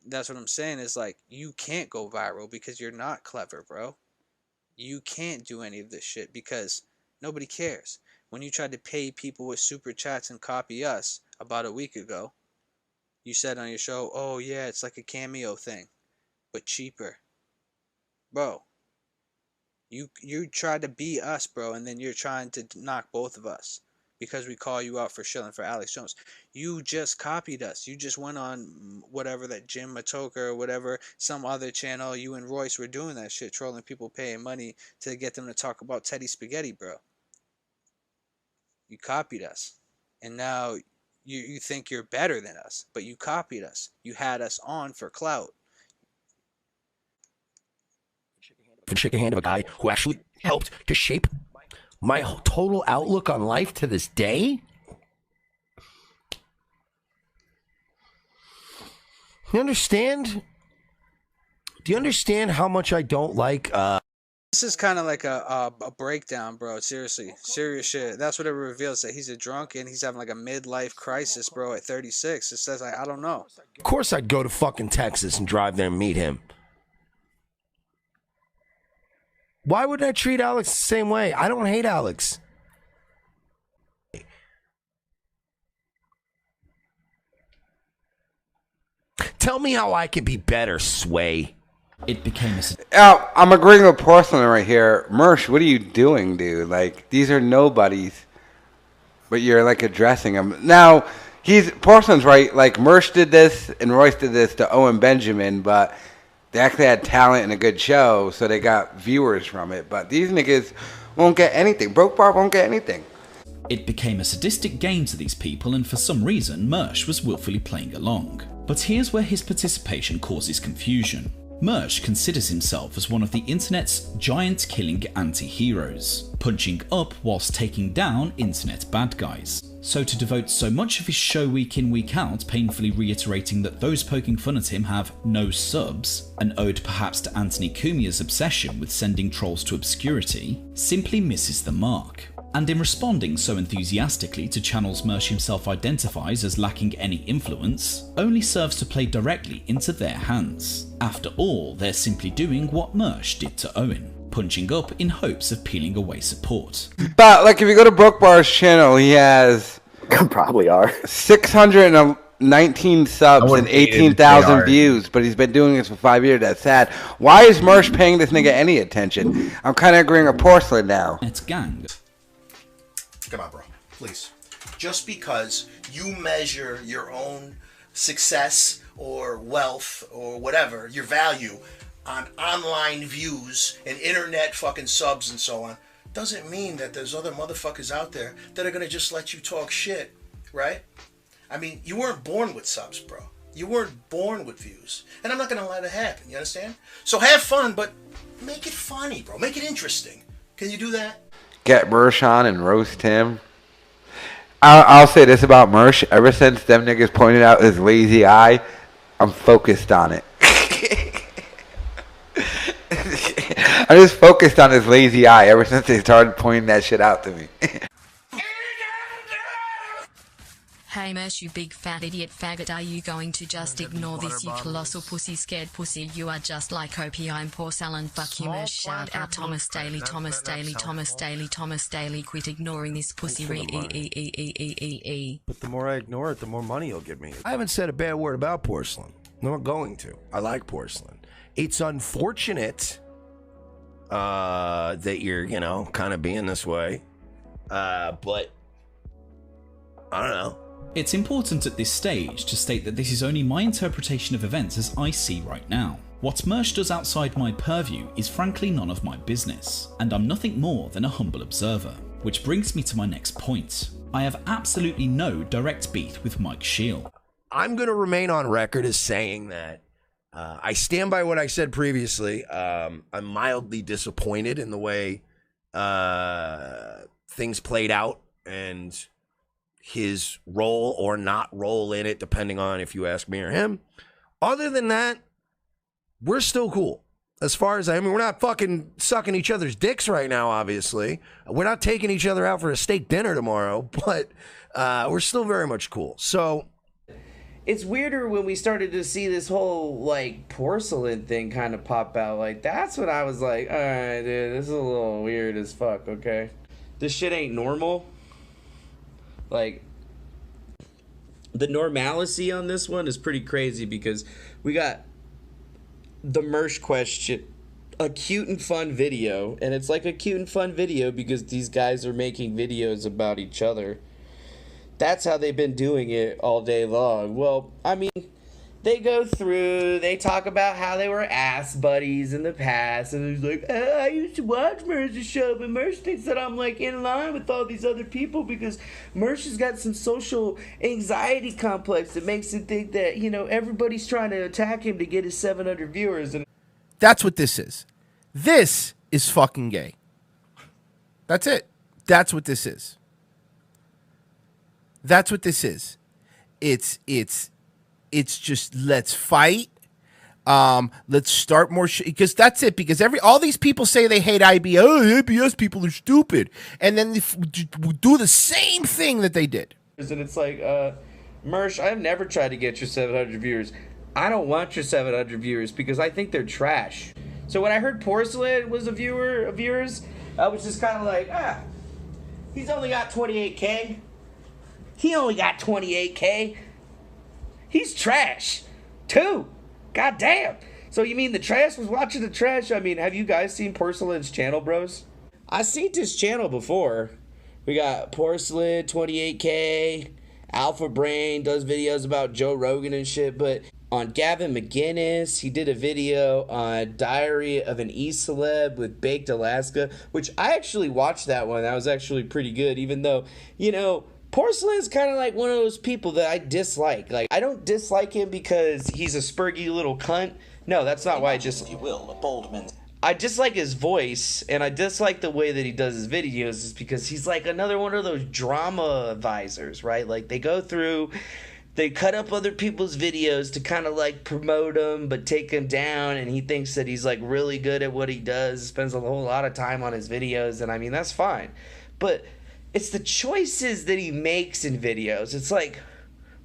[SPEAKER 10] That's what I'm saying, is like, you can't go viral because you're not clever, bro. You can't do any of this shit because nobody cares. When you tried to pay people with super chats and copy us about a week ago, you said on your show, oh yeah, it's like a cameo thing, but cheaper. Bro, you tried to be us, bro, and then you're trying to knock both of us because we call you out for shilling for Alex Jones. You just copied us. You just went on whatever, that Jim Matoka or whatever, some other channel. You and Royce were doing that shit, trolling people, paying money to get them to talk about Teddy Spaghetti, bro. You copied us. And now you think you're better than us, but you copied us. You had us on for clout.
[SPEAKER 8] Shake the hand of a guy who actually helped to shape my total outlook on life to this day. You understand? Do you understand how much I don't like?
[SPEAKER 10] This is kind of like a breakdown, bro. Seriously, serious shit. That's what it reveals, that he's a drunk and he's having like a midlife crisis, bro. At 36, it says I don't know.
[SPEAKER 8] Of course, I'd go to fucking Texas and drive there and meet him. Why would I treat Alex the same way? I don't hate Alex. Tell me how I can be better, Sway.
[SPEAKER 5] It became
[SPEAKER 3] I'm agreeing with Porcelain right here. Mersh, what are you doing, dude? Like, these are nobodies, but you're like addressing them. Now, Porcelain's right. Like, Mersh did this and Royce did this to Owen Benjamin, but they actually had talent and a good show, so they got viewers from it. But these niggas won't get anything. Broke Bar won't get anything.
[SPEAKER 5] It became a sadistic game to these people, and for some reason, Mersh was willfully playing along. But here's where his participation causes confusion. Mersh considers himself as one of the internet's giant-killing anti-heroes, punching up whilst taking down internet bad guys. So to devote so much of his show week in week out painfully reiterating that those poking fun at him have no subs, an ode perhaps to Anthony Cumia's obsession with sending trolls to obscurity, simply misses the mark. And in responding so enthusiastically to channels Mersh himself identifies as lacking any influence, only serves to play directly into their hands. After all, they're simply doing what Mersh did to Owen, punching up in hopes of peeling away support.
[SPEAKER 3] But like, if you go to Broke Bar's channel, he has
[SPEAKER 4] probably are
[SPEAKER 3] 600 19 subs and
[SPEAKER 16] wouldn't hate it if they
[SPEAKER 3] 18,000
[SPEAKER 16] are.
[SPEAKER 3] views, but he's been doing this for 5 years. That's sad. Why is Mersh paying this nigga any attention? I'm kind of agreeing with Porcelain now.
[SPEAKER 5] It's gang.
[SPEAKER 17] Come on, bro. Please. Just because you measure your own success or wealth or whatever, your value on online views and internet fucking subs and so on, doesn't mean that there's other motherfuckers out there that are gonna just let you talk shit, right? I mean, you weren't born with subs, bro. You weren't born with views. And I'm not gonna let it happen, you understand? So have fun, but make it funny, bro. Make it interesting. Can you do that?
[SPEAKER 3] Get Mersh on and roast him. I'll say this about Mersh. Ever since them niggas pointed out his lazy eye, I'm focused on it. I just focused on his lazy eye ever since they started pointing that shit out to me.
[SPEAKER 12] Hey Mersh, you big fat idiot faggot, are you going to just ignore this, you colossal pussy scared pussy? You are just like Opie, I'm porcelain, fuck you Mersh, shout out Thomas Daly, Thomas Daly, Thomas Daly, Thomas Daly, quit ignoring this pussy
[SPEAKER 8] But the more I ignore it, the more money you'll give me. I haven't said a bad word about Porcelain. Nor going to. I like Porcelain. It's unfortunate that you're, you know, kind of being this way. But I don't know.
[SPEAKER 5] It's important at this stage to state that this is only my interpretation of events as I see right now. What Mersh does outside my purview is frankly none of my business, and I'm nothing more than a humble observer. Which brings me to my next point. I have absolutely no direct beef with Mike Shield.
[SPEAKER 8] I'm going to remain on record as saying that I stand by what I said previously. I'm mildly disappointed in the way things played out and his role or not role in it, depending on if you ask me or him. Other than that, we're still cool. As far as, I mean, we're not fucking sucking each other's dicks right now, obviously. We're not taking each other out for a steak dinner tomorrow, but we're still very much cool. So
[SPEAKER 18] it's weirder when we started to see this whole, like, Porcelain thing kind of pop out. Like, that's when I was like, all right, dude, this is a little weird as fuck, okay? This shit ain't normal. Like, the normalcy on this one is pretty crazy because we got the Mersh question, a cute and fun video, and it's like a cute and fun video because these guys are making videos about each other. That's how they've been doing it all day long. Well, I mean, they go through, they talk about how they were ass buddies in the past, and he's like, I used to watch Mersh's show, but Mersh thinks that I'm like in line with all these other people because Mersh has got some social anxiety complex that makes him think that, you know, everybody's trying to attack him to get his 700 viewers. And
[SPEAKER 8] that's what this is. This is fucking gay. That's it. That's what this is. That's what this is. It's just let's fight. Let's start more because that's it. Because all these people say they hate IBS. Oh, IBS people are stupid, and then they do the same thing that they did.
[SPEAKER 18] And it's like, Mersh, I've never tried to get your 700 viewers. I don't want your 700 viewers because I think they're trash. So when I heard Porcelain was a viewer of yours, I was just kind of like, he's only got 28K. He only got 28K. He's trash, too. God damn. So you mean the trash was watching the trash? I mean, have you guys seen Porcelain's channel, bros? I've seen this channel before. We got Porcelain, 28K, Alpha Brain does videos about Joe Rogan and shit, but on Gavin McGinnis, he did a video on Diary of an E-Celeb with Baked Alaska, which I actually watched that one. That was actually pretty good, even though, you know, Porcelain's kind of like one of those people that I dislike. Like, I don't dislike him because he's a spurgy little cunt. No, that's not why I just... If you will, a bold man. I dislike his voice, and I dislike the way that he does his videos is because he's like another one of those drama advisors, right? Like, they go through... They cut up other people's videos to kind of like promote them, but take them down, and he thinks that he's like really good at what he does, spends a whole lot of time on his videos, and I mean, that's fine. But it's the choices that he makes in videos. It's like,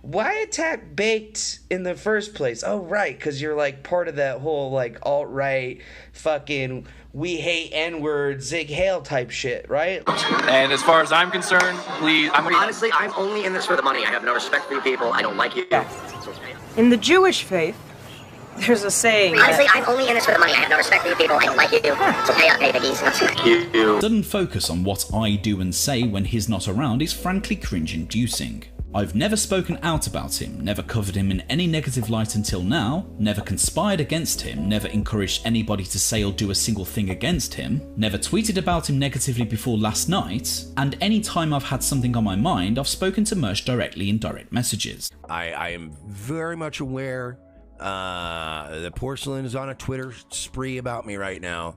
[SPEAKER 18] why attack Baked in the first place? Oh, right, because you're like part of that whole like alt-right fucking we hate N-word, Zig Hale type shit, right?
[SPEAKER 21] And as far as I'm concerned, please,
[SPEAKER 13] Honestly, I'm only in this for the money. I have no respect for you people. I don't like you.
[SPEAKER 14] In the Jewish faith, there's a saying.
[SPEAKER 13] Honestly, I'm only in this for the money. I have no respect for you people. I don't like you. So pay up, pay biggies.
[SPEAKER 5] Sudden focus on what I do and say when he's not around is frankly cringe-inducing. I've never spoken out about him, never covered him in any negative light until now, never conspired against him, never encouraged anybody to say or do a single thing against him, never tweeted about him negatively before last night, and any time I've had something on my mind, I've spoken to Mersh directly in direct messages.
[SPEAKER 8] I am very much aware that Porcelain is on a Twitter spree about me right now.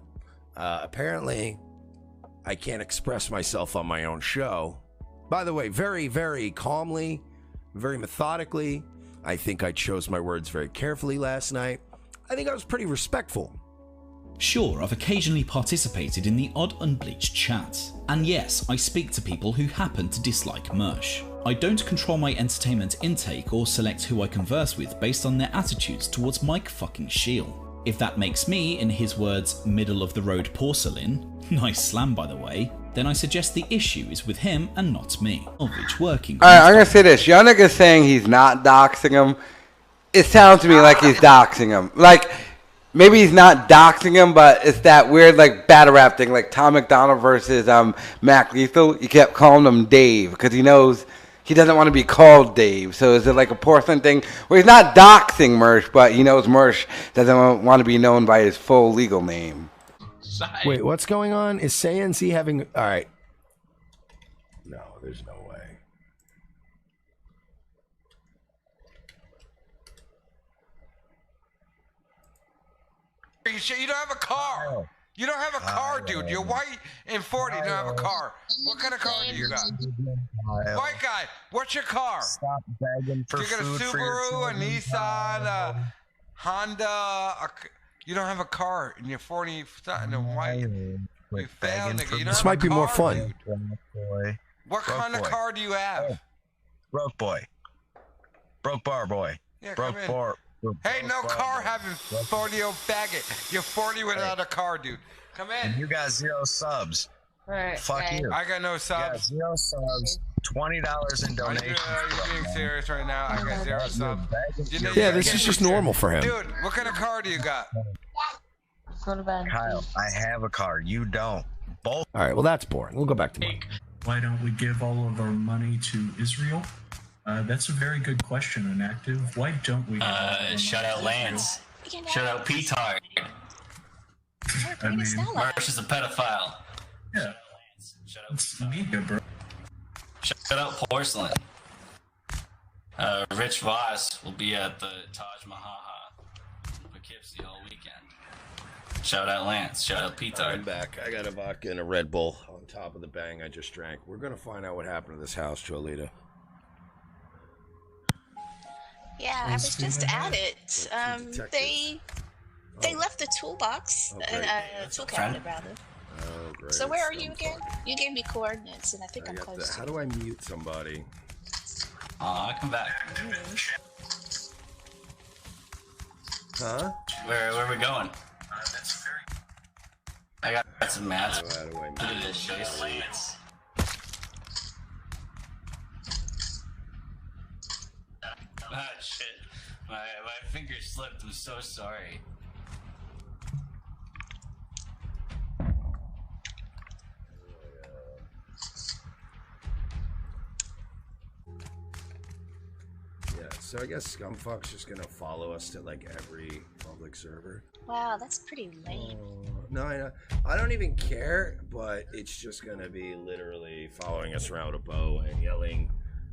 [SPEAKER 8] Apparently, I can't express myself on my own show. By the way, very, very calmly, very methodically. I think I chose my words very carefully last night. I think I was pretty respectful.
[SPEAKER 5] Sure, I've occasionally participated in the odd unbleached chat. And yes, I speak to people who happen to dislike Mersh. I don't control my entertainment intake or select who I converse with based on their attitudes towards Mike fucking Shield. If that makes me, in his words, middle of the road porcelain, nice slam by the way, then I suggest the issue is with him and not me. Working.
[SPEAKER 3] Alright, I'm gonna say this. Your nigga's saying he's not doxing him. It sounds to me like he's doxing him. Like, maybe he's not doxing him, but it's that weird, like, battle rap thing, like Tom McDonald versus Mac Lethal. He kept calling him Dave because he knows he doesn't want to be called Dave. So is it like a porcelain thing where he's not doxing Mersh, but he knows Mersh doesn't want to be known by his full legal name?
[SPEAKER 8] Wait, what's going on? Is CNC having... All right. No, there's no way.
[SPEAKER 3] You don't have a car. You don't have a car, dude. You're white and 40. You don't have a car. What kind of car do you got? White guy, what's your car?
[SPEAKER 15] Stop begging for
[SPEAKER 3] You got a
[SPEAKER 15] food for your
[SPEAKER 3] Subaru, a
[SPEAKER 15] children.
[SPEAKER 3] Nissan, a Honda. You don't have a car, and you're 40 something and white. You fail, nigga. You don't
[SPEAKER 8] This
[SPEAKER 3] have
[SPEAKER 8] might
[SPEAKER 3] a
[SPEAKER 8] be more
[SPEAKER 3] car,
[SPEAKER 8] fun.
[SPEAKER 3] dude.
[SPEAKER 15] Boy.
[SPEAKER 3] What kind of car do you have?
[SPEAKER 15] Broke boy. Broke bar boy.
[SPEAKER 3] Yeah,
[SPEAKER 15] Broke
[SPEAKER 3] come in.
[SPEAKER 15] bar.
[SPEAKER 3] Hey, no car having 40-year-old faggot. You're 40 without a car, dude. Come in.
[SPEAKER 15] And you got 0 subs. Fuck you.
[SPEAKER 3] I got no
[SPEAKER 15] You got
[SPEAKER 3] subs.
[SPEAKER 15] 0 subs. $20 in donations.
[SPEAKER 3] You're being serious right now. I got 0 subs. You know,
[SPEAKER 8] Yeah,
[SPEAKER 3] you
[SPEAKER 8] this
[SPEAKER 3] gotta
[SPEAKER 8] is
[SPEAKER 3] get
[SPEAKER 8] just
[SPEAKER 3] me
[SPEAKER 8] normal for him.
[SPEAKER 3] Dude, what kind of car do you got?
[SPEAKER 15] Kyle, I have a car. You don't. Both.
[SPEAKER 8] All right, well, that's boring. We'll go back to Mike.
[SPEAKER 19] Why don't we give all of our money to Israel? That's a very good question, Inactive. Why don't we?
[SPEAKER 25] Shout out Lance. Shout out Petard.
[SPEAKER 19] I mean,
[SPEAKER 25] Mersh is a pedophile.
[SPEAKER 19] Yeah. It's media, bro.
[SPEAKER 25] Shout out Porcelain. Rich Voss will be at the Taj Mahal in Poughkeepsie all weekend. Shout out Lance. Shout out Petard.
[SPEAKER 8] I'm back. I got a vodka and a Red Bull on top of the bang I just drank. We're going to find out what happened to this house, Jolita.
[SPEAKER 26] Yeah, I was just at it. They left the toolbox, tool cabinet rather.
[SPEAKER 8] Oh, great.
[SPEAKER 26] So where are you again? You gave me coordinates, and I think I'm close.
[SPEAKER 8] How do I mute somebody?
[SPEAKER 25] I'll come back.
[SPEAKER 8] Huh?
[SPEAKER 25] Where are we going? I got some mats.
[SPEAKER 8] How do I
[SPEAKER 25] Do this shit. Ah, shit. My finger slipped. I'm so sorry.
[SPEAKER 8] Yeah, so I guess Scumfuck's just gonna follow us to like every public server.
[SPEAKER 26] Wow, that's pretty lame.
[SPEAKER 8] No, I don't even care, but it's just gonna be literally following us around with a bow and yelling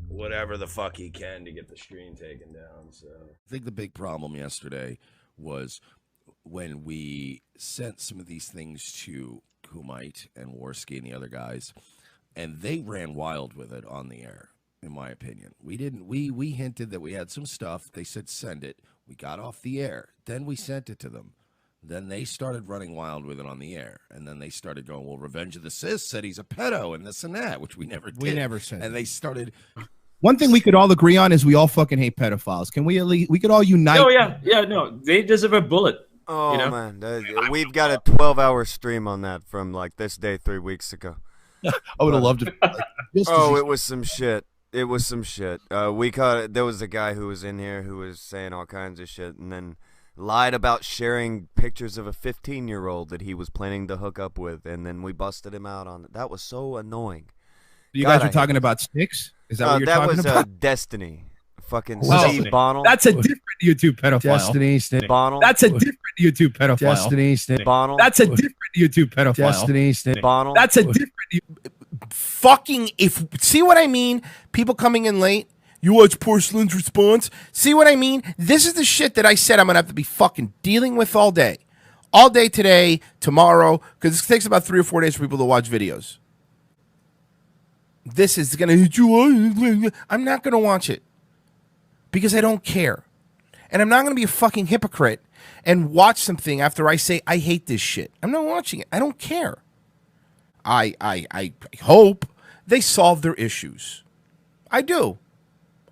[SPEAKER 8] whatever the fuck he can to get the screen taken down. So I think the big problem yesterday was when we sent some of these things to Kumite and Warski and the other guys, and they ran wild with it on the air. In my opinion, we didn't. We hinted that we had some stuff. They said send it. We got off the air. Then we sent it to them. Then they started running wild with it on the air. And then they started going, well, Revenge of the Sis said he's a pedo and this and that, which we never did.
[SPEAKER 27] We never said.
[SPEAKER 8] And they started.
[SPEAKER 27] One thing we could all agree on is we all fucking hate pedophiles. Can we at least? We could all unite.
[SPEAKER 28] Oh yeah, no, they deserve a bullet.
[SPEAKER 1] Oh
[SPEAKER 7] you know?
[SPEAKER 1] man, we've got a 12-hour stream on that from like this day 3 weeks ago.
[SPEAKER 27] I would have loved it.
[SPEAKER 1] It was some shit. It was some shit. We caught it. There was a guy who was in here who was saying all kinds of shit, and then lied about sharing pictures of a 15-year-old that he was planning to hook up with, and then we busted him out on it. That was so annoying.
[SPEAKER 27] You guys were talking about Sticks? Is that what you're talking about?
[SPEAKER 1] That was Destiny. Fucking Steve Bonnell.
[SPEAKER 27] That's a different YouTube pedophile.
[SPEAKER 1] Destiny Snip Bonnell.
[SPEAKER 27] That's a different YouTube pedophile.
[SPEAKER 1] Destiny Snip Bonnell.
[SPEAKER 27] That's a different YouTube pedophile.
[SPEAKER 1] Destiny Snip Bonnell.
[SPEAKER 27] That's a different.
[SPEAKER 8] Fucking see what I mean? People coming in late. You watch Porcelain's response. See what I mean? This is the shit that I said I'm gonna have to be fucking dealing with all day today, tomorrow, because it takes about 3 or 4 days for people to watch videos. This is gonna hit you. I'm not gonna watch it because I don't care, and I'm not gonna be a fucking hypocrite and watch something after I say I hate this shit. I'm not watching it. I don't care. I hope they solve their issues. I do.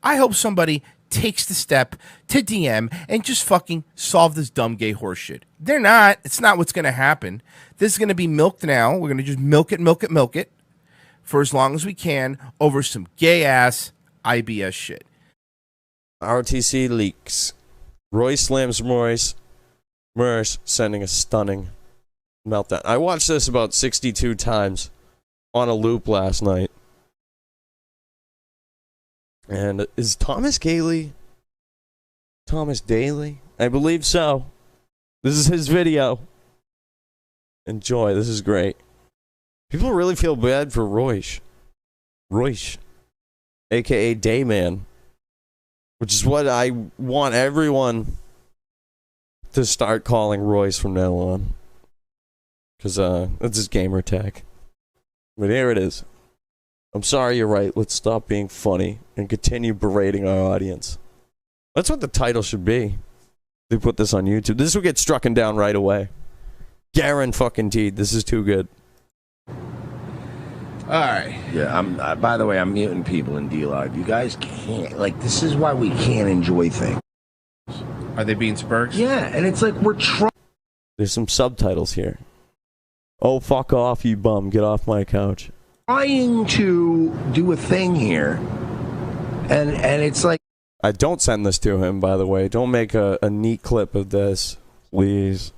[SPEAKER 8] I hope somebody takes the step to DM and just fucking solve this dumb gay horse shit. They're not. It's not what's going to happen. This is going to be milked now. We're going to just milk it for as long as we can over some gay-ass IBS shit.
[SPEAKER 7] ROTC leaks. Roy slams Royce. Mersh sending a stunning meltdown. I watched this about 62 times on a loop last night. And is Thomas Daly? I believe so. This is his video. Enjoy. This is great. People really feel bad for Royce, a.k.a. Dayman, which is what I want everyone to start calling Royce from now on. Because that's his gamer tag. But here it is. I'm sorry, you're right. Let's stop being funny and continue berating our audience. That's what the title should be. They put this on YouTube. This will get struck down right away. Guaranteed. This is too good.
[SPEAKER 17] All right. Yeah, by the way, I'm muting people in D-Live. You guys can't, this is why we can't enjoy things.
[SPEAKER 9] Are they being spurts?
[SPEAKER 17] Yeah, and it's like we're trying.
[SPEAKER 7] There's some subtitles here. Oh, fuck off, you bum. Get off my couch.
[SPEAKER 17] Trying to do a thing here, and it's like.
[SPEAKER 7] I don't send this to him, by the way. Don't make a neat clip of this, please.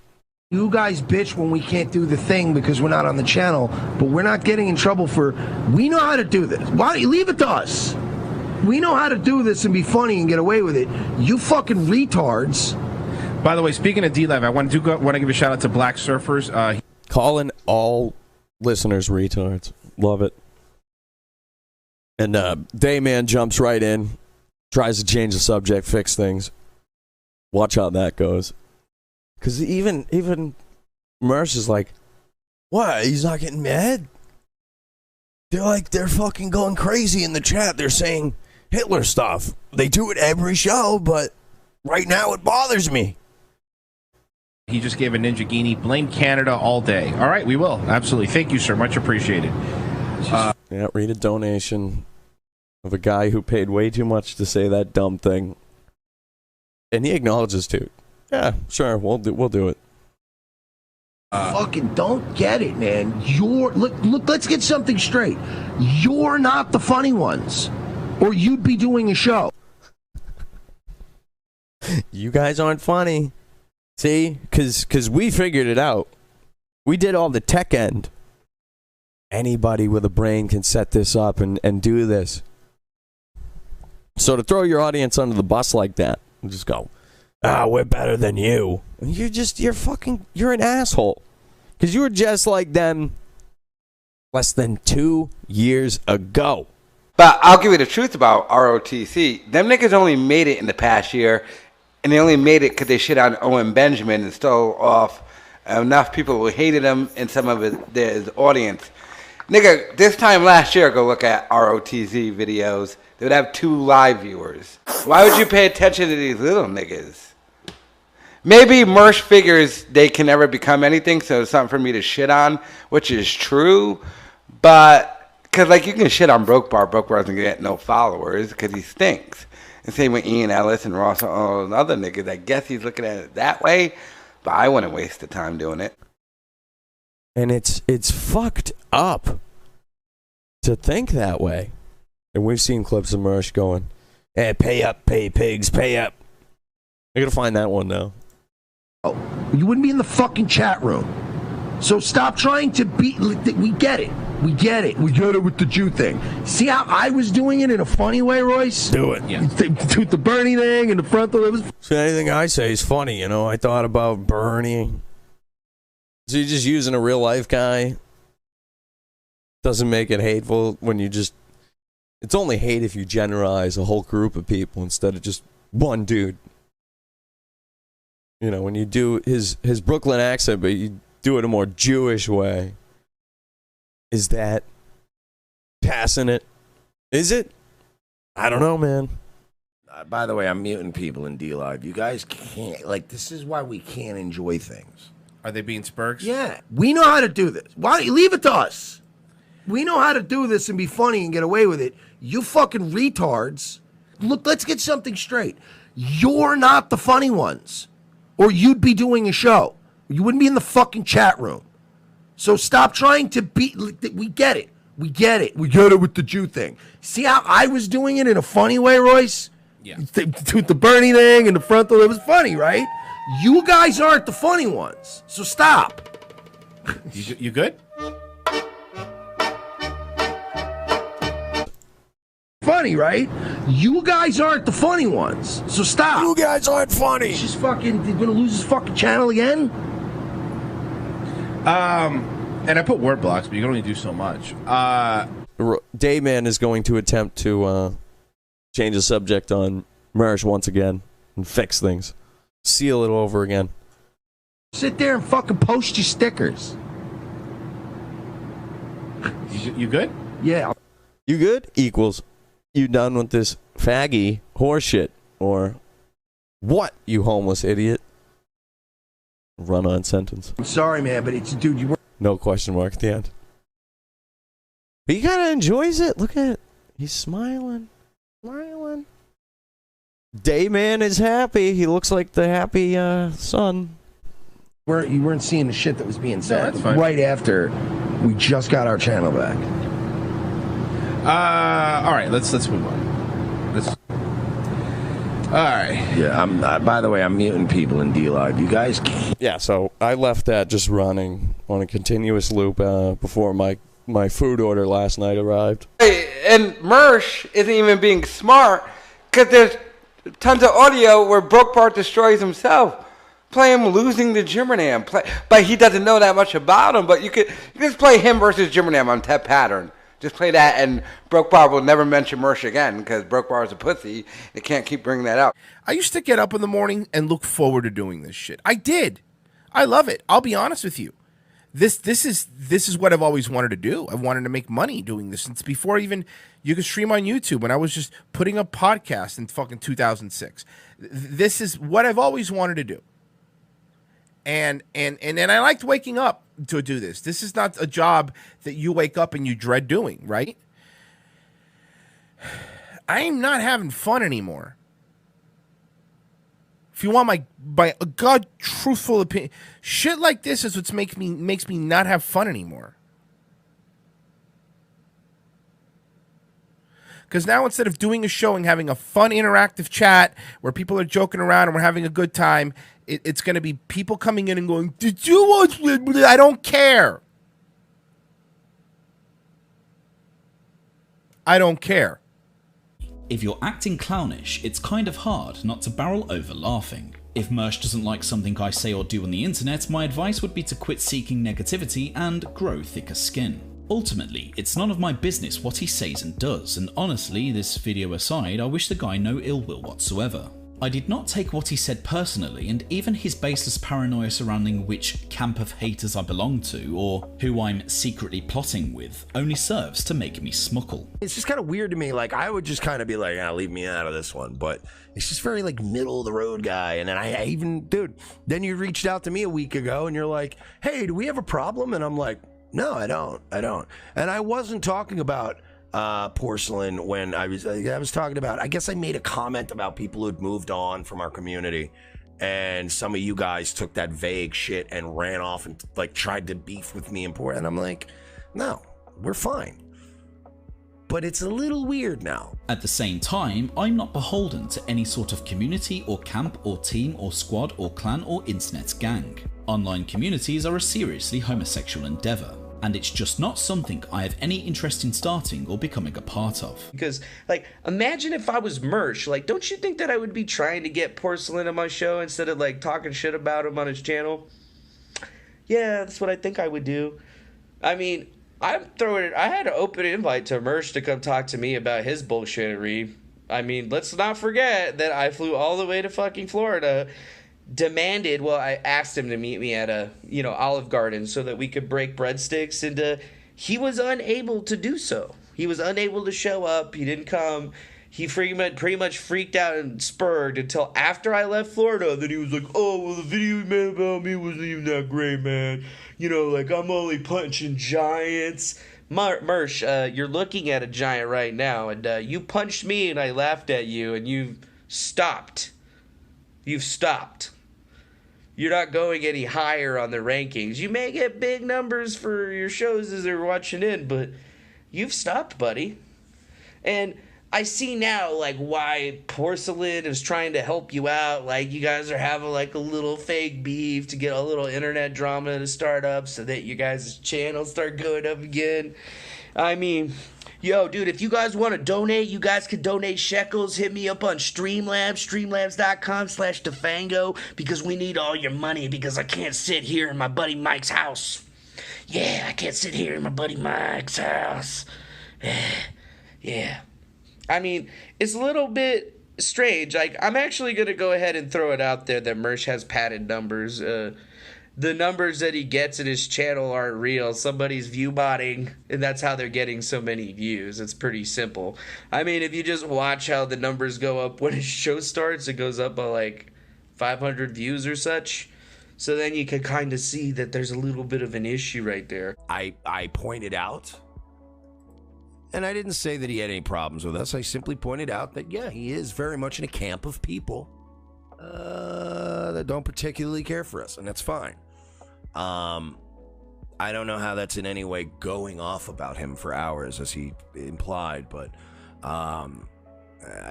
[SPEAKER 17] You guys bitch when we can't do the thing because we're not on the channel, but we're not getting in trouble for. We know how to do this. Why don't you leave it to us? We know how to do this and be funny and get away with it. You fucking retards.
[SPEAKER 9] By the way, speaking of D-Live, I want to give a shout out to Black Surfers.
[SPEAKER 7] Calling all listeners retards. Love it. And Dayman jumps right in, tries to change the subject, fix things. Watch how that goes. Because even Mersh is like, what? He's not getting mad? They're fucking going crazy in the chat. They're saying Hitler stuff. They do it every show, but right now it bothers me.
[SPEAKER 9] He just gave a Ninja Guinea. Blame Canada all day. All right, we will. Absolutely. Thank you, sir. Much appreciated.
[SPEAKER 7] Yeah, read a donation of a guy who paid way too much to say that dumb thing. And he acknowledges too. Yeah, sure, we'll do it.
[SPEAKER 17] Fucking don't get it, man. Look, let's get something straight. You're not the funny ones, or you'd be doing a show.
[SPEAKER 7] You guys aren't funny. See? Because we figured it out. We did all the tech end. Anybody with a brain can set this up and do this. So to throw your audience under the bus like that, and just go, we're better than you. You're an asshole. Because you were just like them less than 2 years ago.
[SPEAKER 3] But I'll give you the truth about ROTC. Them niggas only made it in the past year, and they only made it because they shit on Owen Benjamin and stole off enough people who hated him and some of his audience. Nigga, this time last year, go look at ROTC videos. They would have 2 live viewers. Why would you pay attention to these little niggas? Maybe Mersh figures they can never become anything, so it's something for me to shit on, which is true. But, because, you can shit on Broke Bar. Broke Bar doesn't get no followers because he stinks. And same with Ian Ellis and Ross and all those other niggas. I guess he's looking at it that way. but I wouldn't waste the time doing it.
[SPEAKER 7] And it's fucked up to think that way. And we've seen clips of Mersh going, "Hey, pay up, pay pigs, pay up." I gotta find that one now.
[SPEAKER 8] Oh, you wouldn't be in the fucking chat room. So stop trying to be. We get it. We get it. We get it with the Jew thing. See how I was doing it in a funny way, Royce?
[SPEAKER 7] Do it.
[SPEAKER 8] Yeah. The Bernie thing and the front of it was.
[SPEAKER 7] So anything I say is funny, you know. I thought about Bernie. So you're just using a real life guy. Doesn't make it hateful when you just. It's only hate if you generalize a whole group of people instead of just one dude. You know, when you do his Brooklyn accent, but you do it a more Jewish way. Is that passing it? Is it? I don't know, man.
[SPEAKER 8] By the way, I'm muting people in D Live. You guys can't, like, this is why we can't enjoy things.
[SPEAKER 2] Are they being spurgs?
[SPEAKER 8] Yeah, we know how to do this. Why don't you leave it to us? We know how to do this and be funny and get away with it. You fucking retards. Look, let's get something straight. You're not the funny ones. Or you'd be doing a show. You wouldn't be in the fucking chat room. So stop trying to be. We get it. We get it. We get it with the Jew thing. See how I was doing it in a funny way, Royce?
[SPEAKER 2] Yeah.
[SPEAKER 8] With the Bernie thing and the front, it was funny, right? You guys aren't the funny ones. So stop.
[SPEAKER 2] You good?
[SPEAKER 8] Funny, right? You guys aren't the funny ones. So stop.
[SPEAKER 7] You guys aren't funny.
[SPEAKER 8] He's just fucking gonna lose his fucking channel again?
[SPEAKER 2] And I put word blocks, but you can only do so much.
[SPEAKER 7] Dayman is going to attempt to change the subject on Mersh once again and fix things. Seal it over again.
[SPEAKER 8] Sit there and fucking post your stickers.
[SPEAKER 2] You good?
[SPEAKER 8] Yeah.
[SPEAKER 7] You good? Equals. You done with this faggy horseshit? Or what, you homeless idiot? Run-on sentence.
[SPEAKER 8] I'm sorry, man, but it's, dude, you were.
[SPEAKER 7] No question mark at the end. But he kind of enjoys it. Look at it. He's smiling. Smiling. Dayman is happy. He looks like the happy son.
[SPEAKER 8] You weren't seeing the shit that was being said.
[SPEAKER 2] No, that's fine.
[SPEAKER 8] Right after we just got our channel back.
[SPEAKER 2] All right, let's move on. All right.
[SPEAKER 8] Yeah, I'm. By the way, I'm muting people in D Live. You guys can't.
[SPEAKER 7] Yeah, so I left that just running on a continuous loop before my food order last night arrived.
[SPEAKER 3] Hey, and Mersh isn't even being smart because there's tons of audio where Brokebart destroys himself. Play him losing to Jimmernam. But he doesn't know that much about him. But you could just play him versus Jimmernam on Tep Pattern. Just play that, and Brokebar will never mention Mersh again because Brokebar is a pussy. They can't keep bringing that up.
[SPEAKER 2] I used to get up in the morning and look forward to doing this shit. I did. I love it. I'll be honest with you. This is what I've always wanted to do. I wanted to make money doing this since before even you could stream on YouTube. When I was just putting up podcasts in fucking 2006. This is what I've always wanted to do. And I liked waking up to do this. This is not a job that you wake up and you dread doing, right? I'm not having fun anymore. If you want my God truthful opinion, shit like this is what makes me not have fun anymore. Because now instead of doing a show and having a fun interactive chat where people are joking around and we're having a good time, it's going to be people coming in and going, "Did you watch?" I don't care. I don't care.
[SPEAKER 5] If you're acting clownish, it's kind of hard not to barrel over laughing. If Mersh doesn't like something I say or do on the internet, my advice would be to quit seeking negativity and grow thicker skin. Ultimately, it's none of my business what he says and does, and honestly, this video aside, I wish the guy no ill will whatsoever. I did not take what he said personally, and even his baseless paranoia surrounding which camp of haters I belong to, or who I'm secretly plotting with, only serves to make me smuckle.
[SPEAKER 8] It's just kind of weird to me. Like, I would just kind of be like, leave me out of this one. But it's just very, like, middle of the road guy. And then I even, dude, then you reached out to me a week ago and you're like, hey, do we have a problem? And I'm like, no, I don't. And I wasn't talking about porcelain when I was talking about, I guess I made a comment about people who'd moved on from our community. And some of you guys took that vague shit and ran off and like tried to beef with me and poor. And I'm like, no, we're fine. But it's a little weird now.
[SPEAKER 5] At the same time, I'm not beholden to any sort of community or camp or team or squad or clan or internet gang. Online communities are a seriously homosexual endeavour, and it's just not something I have any interest in starting or becoming a part of.
[SPEAKER 18] Because, like, imagine if I was Mersh. Like, don't you think that I would be trying to get Porcelain on my show instead of, like, talking shit about him on his channel? Yeah, that's what I think I would do. I mean, I had an open invite to Mersh to come talk to me about his bullshittery. I mean, let's not forget that I flew all the way to fucking Florida, I asked him to meet me at a, Olive Garden so that we could break breadsticks, and he was unable to do so. He was unable to show up. He didn't come. He pretty much freaked out and spurred until after I left Florida. Then he was like, oh, well, the video you made about me wasn't even that great, man. I'm only punching giants. Mersh, you're looking at a giant right now, and you punched me and I laughed at you, and you've stopped. You've stopped. You're not going any higher on the rankings. You may get big numbers for your shows as they're watching in, but you've stopped, buddy. And I see now, like, why Porcelain is trying to help you out. Like, you guys are having, like, a little fake beef to get a little internet drama to start up so that you guys' channels start going up again. I mean, yo, dude, if you guys want to donate, you guys can donate shekels. Hit me up on Streamlabs, streamlabs.com/Defango, because we need all your money, because I can't sit here in my buddy Mike's house. Yeah, I can't sit here in my buddy Mike's house. Yeah. I mean, it's a little bit strange. Like, I'm actually going to go ahead and throw it out there that Mersh has padded numbers. The numbers that he gets in his channel aren't real. Somebody's view-botting, and that's how they're getting so many views. It's pretty simple. I mean, if you just watch how the numbers go up when his show starts, it goes up by, like, 500 views or such. So then you can kind of see that there's a little bit of an issue right there.
[SPEAKER 8] I pointed out, and I didn't say that he had any problems with us. I simply pointed out that, yeah, he is very much in a camp of people that don't particularly care for us, and that's fine. I don't know how that's in any way going off about him for hours, as he implied, but I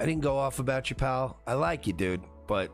[SPEAKER 8] didn't go off about you, pal. I like you, dude, but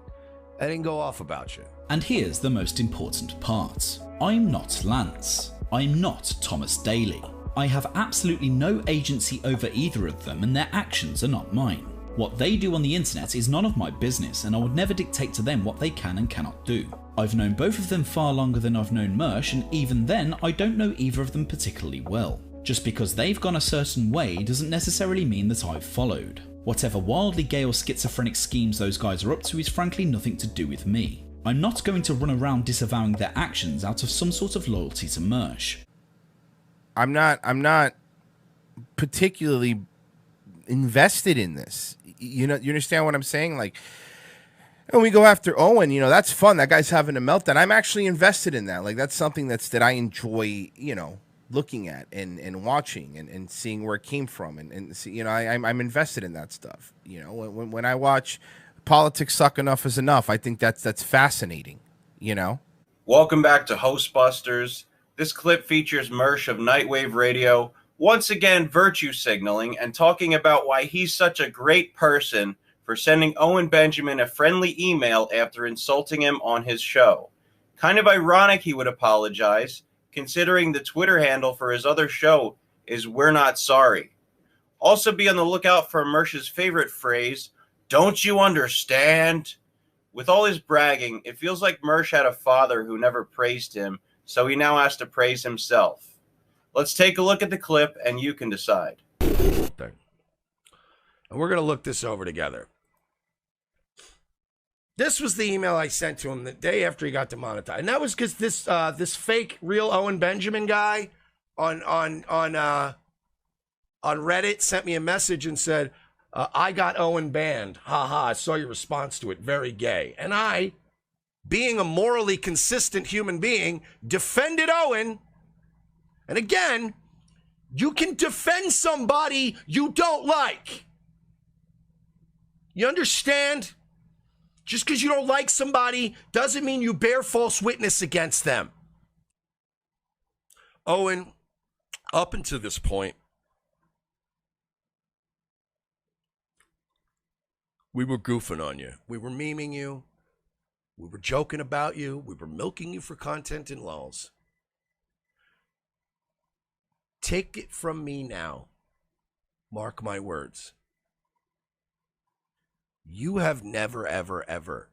[SPEAKER 8] I didn't go off about you.
[SPEAKER 5] And here's the most important part. I'm not Lance. I'm not Thomas Daly. I have absolutely no agency over either of them, and their actions are not mine. What they do on the internet is none of my business, and I would never dictate to them what they can and cannot do. I've known both of them far longer than I've known Mersh, and even then, I don't know either of them particularly well. Just because they've gone a certain way doesn't necessarily mean that I've followed. Whatever wildly gay or schizophrenic schemes those guys are up to is frankly nothing to do with me. I'm not going to run around disavowing their actions out of some sort of loyalty to Mersh.
[SPEAKER 2] I'm not particularly invested in this. You understand what I'm saying? Like, when we go after Owen, that's fun. That guy's having a meltdown. I'm actually invested in that. Like, that's something that I enjoy, looking at and watching and seeing where it came from. And see, I'm invested in that stuff. When I watch Politics Suck Enough is Enough, I think that's fascinating,
[SPEAKER 6] Welcome back to Hostbusters. This clip features Mersh of Nightwave Radio, once again virtue signaling and talking about why he's such a great person for sending Owen Benjamin a friendly email after insulting him on his show. Kind of ironic he would apologize, considering the Twitter handle for his other show is We're Not Sorry. Also be on the lookout for Mersh's favorite phrase, don't you understand? With all his bragging, it feels like Mersh had a father who never praised him, so he now has to praise himself. Let's take a look at the clip, and you can decide.
[SPEAKER 8] And we're going to look this over together. This was the email I sent to him the day after he got demonetized. And that was because this fake real Owen Benjamin guy on Reddit sent me a message and said, I got Owen banned. Ha, I saw your response to it. Very gay. And I, being a morally consistent human being, defended Owen. And again, you can defend somebody you don't like. You understand? Just because you don't like somebody doesn't mean you bear false witness against them. Owen, up until this point, we were goofing on you. We were memeing you. We were joking about you. We were milking you for content and lulz. Take it from me now. Mark my words. You have never, ever, ever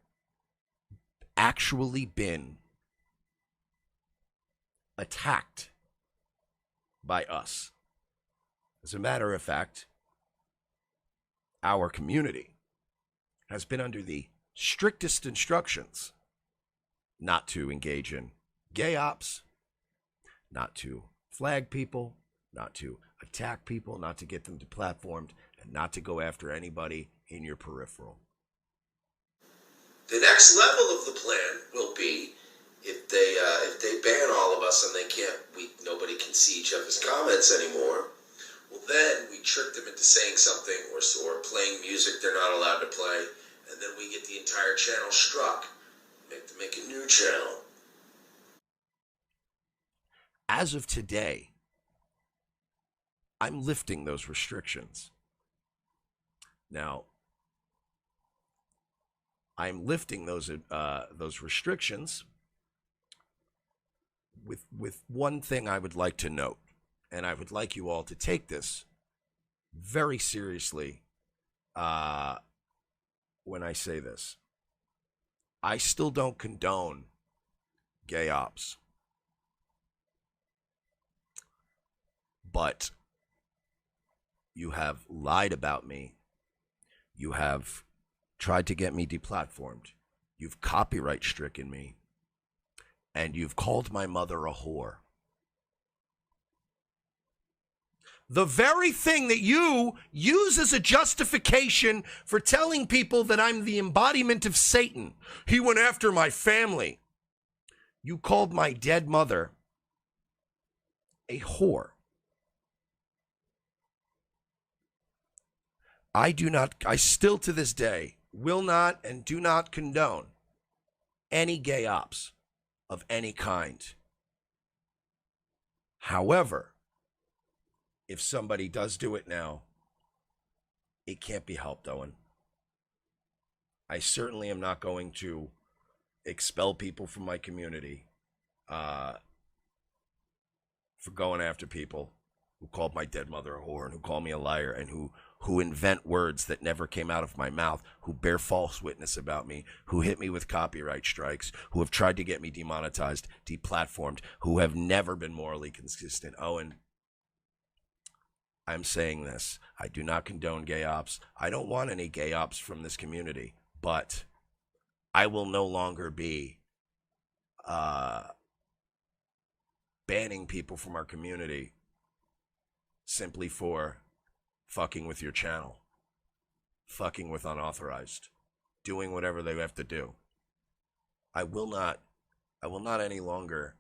[SPEAKER 8] actually been attacked by us. As a matter of fact, our community has been under the strictest instructions not to engage in gay ops, not to flag people, not to attack people, not to get them deplatformed, and not to go after anybody in your peripheral.
[SPEAKER 4] The next level of the plan will be if they ban all of us and nobody can see each other's comments anymore. Well, then we trick them into saying something or playing music they're not allowed to play, and then we get the entire channel struck. Make a new channel.
[SPEAKER 8] As of today, I'm lifting those restrictions. Now, I'm lifting those restrictions with one thing I would like to note, and I would like you all to take this very seriously when I say this. I still don't condone gay ops. But you have lied about me. You have tried to get me deplatformed. You've copyright stricken me. And you've called my mother a whore. The very thing that you use as a justification for telling people that I'm the embodiment of Satan. He went after my family. You called my dead mother a whore. I still to this day will not and do not condone any gay ops of any kind. However, if somebody does do it now, it can't be helped, Owen. I certainly am not going to expel people from my community for going after people who called my dead mother a whore and who call me a liar and who invent words that never came out of my mouth, who bear false witness about me, who hit me with copyright strikes, who have tried to get me demonetized, deplatformed, who have never been morally consistent. Owen, I'm saying this. I do not condone gay ops. I don't want any gay ops from this community, but I will no longer be banning people from our community simply for fucking with your channel, fucking with unauthorized, doing whatever they have to do. I will not any longer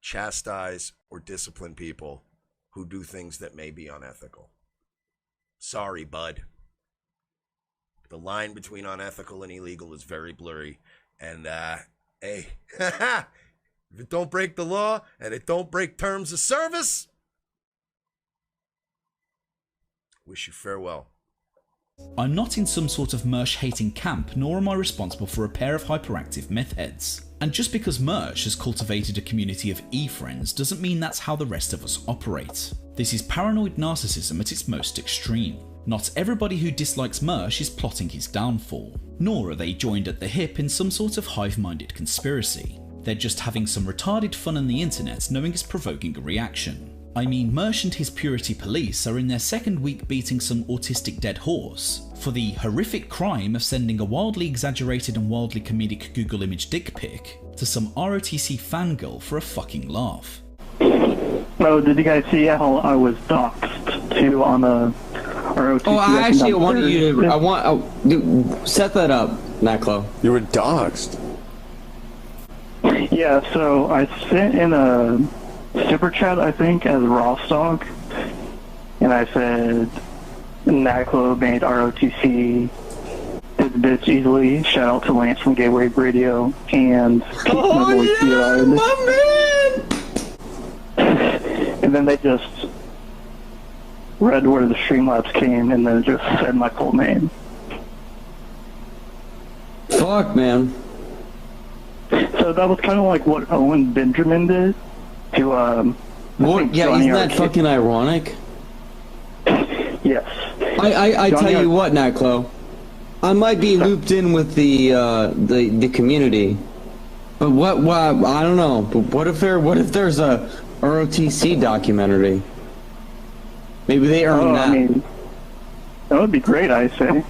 [SPEAKER 8] chastise or discipline people who do things that may be unethical. Sorry, bud. The line between unethical and illegal is very blurry. And, hey, if it don't break the law and it don't break terms of service, wish you farewell.
[SPEAKER 5] I'm not in some sort of Mersh-hating camp, nor am I responsible for a pair of hyperactive meth heads. And just because Mersh has cultivated a community of e-friends doesn't mean that's how the rest of us operate. This is paranoid narcissism at its most extreme. Not everybody who dislikes Mersh is plotting his downfall, nor are they joined at the hip in some sort of hive-minded conspiracy. They're just having some retarded fun on the internet knowing it's provoking a reaction. I mean, Mersh and his purity police are in their second week beating some autistic dead horse for the horrific crime of sending a wildly exaggerated and wildly comedic Google image dick pic to some ROTC fangirl for a fucking laugh.
[SPEAKER 10] Oh, did you guys see how I was doxxed too on a ROTC?
[SPEAKER 11] Oh, I actually wanted you to, set that up, Naklo.
[SPEAKER 7] You were doxxed?
[SPEAKER 10] Yeah, so I sent in a super chat, I think, as Rostog, and I said Naklo made ROTC, did bitch easily. Shout out to Lance from Gateway Radio and and then they just read where the Streamlabs came and then just said my full name.
[SPEAKER 11] Fuck, man.
[SPEAKER 10] So that was kind of like what Owen Benjamin did to
[SPEAKER 11] What? Yeah,
[SPEAKER 10] Johnny
[SPEAKER 11] isn't that
[SPEAKER 10] Arcade.
[SPEAKER 11] fucking ironic?
[SPEAKER 10] Yes.
[SPEAKER 11] I
[SPEAKER 10] Johnny
[SPEAKER 11] tell you what, Nightclo, I might be looped in with the community, but what I don't know. But what if there's a ROTC documentary? Maybe they earn that.
[SPEAKER 10] I mean, that would be great, I say.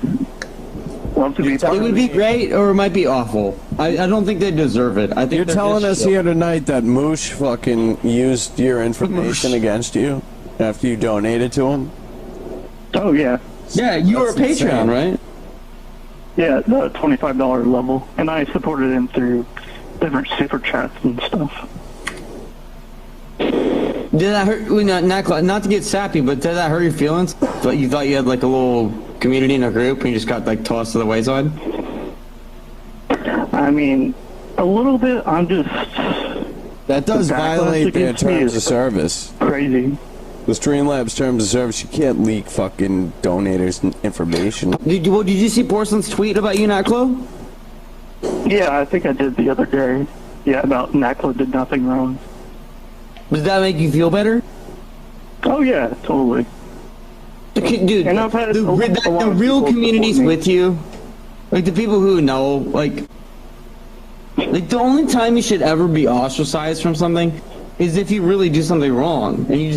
[SPEAKER 10] Love to be
[SPEAKER 11] It would be great, or it might be awful. I don't think they deserve it. I think
[SPEAKER 7] You're
[SPEAKER 11] they're
[SPEAKER 7] telling
[SPEAKER 11] just
[SPEAKER 7] us
[SPEAKER 11] shit.
[SPEAKER 7] here tonight that Moosh fucking used your information against you after you donated to him?
[SPEAKER 10] Oh, yeah.
[SPEAKER 11] Yeah, you were a
[SPEAKER 7] That's
[SPEAKER 11] Patreon,
[SPEAKER 7] insane.
[SPEAKER 11] right?
[SPEAKER 10] Yeah, the $25 level. And I supported him through different super chats and stuff.
[SPEAKER 11] Did that hurt? Not to get sappy, but did that hurt your feelings? You thought you had like a little community in a group, and you just got like tossed to the wayside?
[SPEAKER 10] I mean, a little bit. I'm just...
[SPEAKER 7] That does
[SPEAKER 10] the backlash
[SPEAKER 7] violate their
[SPEAKER 10] against me
[SPEAKER 7] terms
[SPEAKER 10] is
[SPEAKER 7] of service.
[SPEAKER 10] Crazy.
[SPEAKER 7] The Streamlabs terms of service, you can't leak fucking donators' information.
[SPEAKER 11] Did you see Porcelain's tweet about you, Nightclo?
[SPEAKER 10] Yeah, I think I did the other day. Yeah, about Nakla did nothing wrong.
[SPEAKER 11] Does that make you feel better?
[SPEAKER 10] Oh, yeah, totally.
[SPEAKER 11] Dude,
[SPEAKER 10] And I've had
[SPEAKER 11] the real community's with you. Like, the people who know, like, the only time you should ever be ostracized from something is if you really do something wrong. And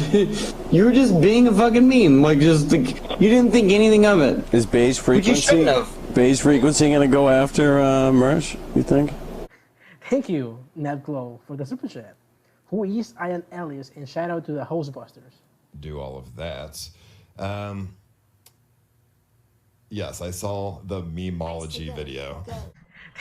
[SPEAKER 11] you're just being a fucking meme. Like, just, like, you didn't think anything of it.
[SPEAKER 7] Is Bay's frequency gonna go after Mersh, you think?
[SPEAKER 12] Thank you, NetGlow, for the super chat. Who is Ian Ellis, and shout out to the Hostbusters.
[SPEAKER 16] Do all of that. Yes, I saw the memology video.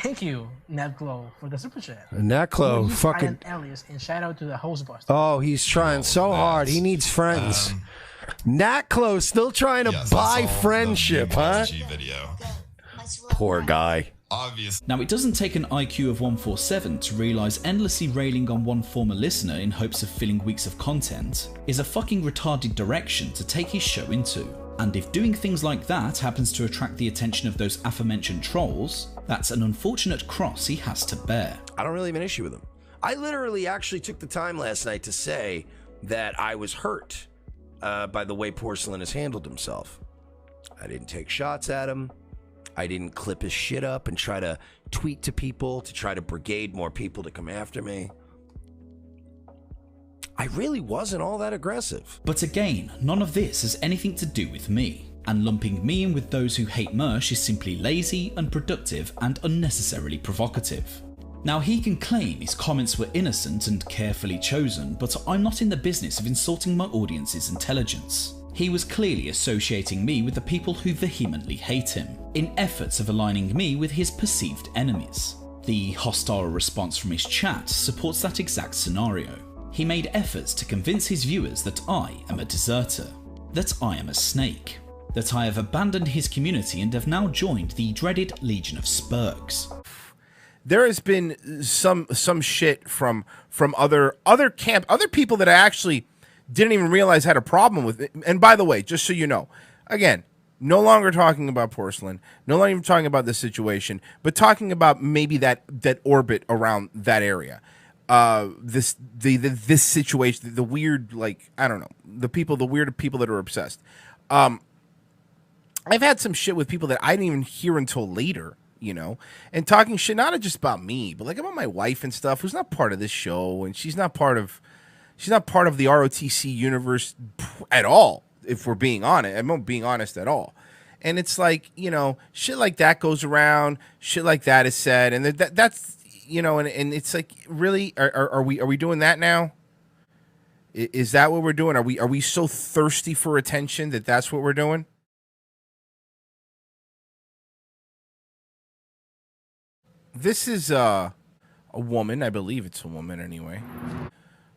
[SPEAKER 12] Thank you, NetGlow, for the super chat.
[SPEAKER 8] Netclo,
[SPEAKER 12] Who is
[SPEAKER 8] fucking.
[SPEAKER 12] Ian Ellis, and shout out to the Hostbusters.
[SPEAKER 8] Oh, he's trying so hard. He needs friends. Natclo still trying to buy friendship, huh?
[SPEAKER 16] Video.
[SPEAKER 8] Poor guy.
[SPEAKER 5] Now, it doesn't take an IQ of 147 to realise endlessly railing on one former listener in hopes of filling weeks of content is a fucking retarded direction to take his show into. And if doing things like that happens to attract the attention of those aforementioned trolls, that's an unfortunate cross he has to bear.
[SPEAKER 8] I don't really have an issue with him. I literally actually took the time last night to say that I was hurt by the way Porcelain has handled himself. I didn't take shots at him. I didn't clip his shit up and try to tweet to people to try to brigade more people to come after me. I really wasn't all that aggressive.
[SPEAKER 5] But again, none of this has anything to do with me, and lumping me in with those who hate Mersh is simply lazy, unproductive, and unnecessarily provocative. Now, he can claim his comments were innocent and carefully chosen, but I'm not in the business of insulting my audience's intelligence. He was clearly associating me with the people who vehemently hate him, in efforts of aligning me with his perceived enemies. The hostile response from his chat supports that exact scenario. He made efforts to convince his viewers that I am a deserter, that I am a snake, that I have abandoned his community and have now joined the dreaded Legion of Spurgs.
[SPEAKER 2] There has been some shit from other people that I actually didn't even realize had a problem with it. And by the way, just so you know, again, no longer talking about Porcelain, no longer even talking about this situation, but talking about maybe that orbit around that area. This situation, the weird, like, I don't know, the weird people that are obsessed. I've had some shit with people that I didn't even hear until later, you know, and talking shit not just about me, but like about my wife and stuff, who's not part of this show, and she's not part of the ROTC universe at all, if we're being honest. I'm not being honest at all. And it's like, you know, shit like that goes around, shit like that is said, and that's, you know, and it's like, really, are we doing that now? Is that what we're doing? Are we so thirsty for attention that that's what we're doing? This is a woman, I believe it's a woman anyway.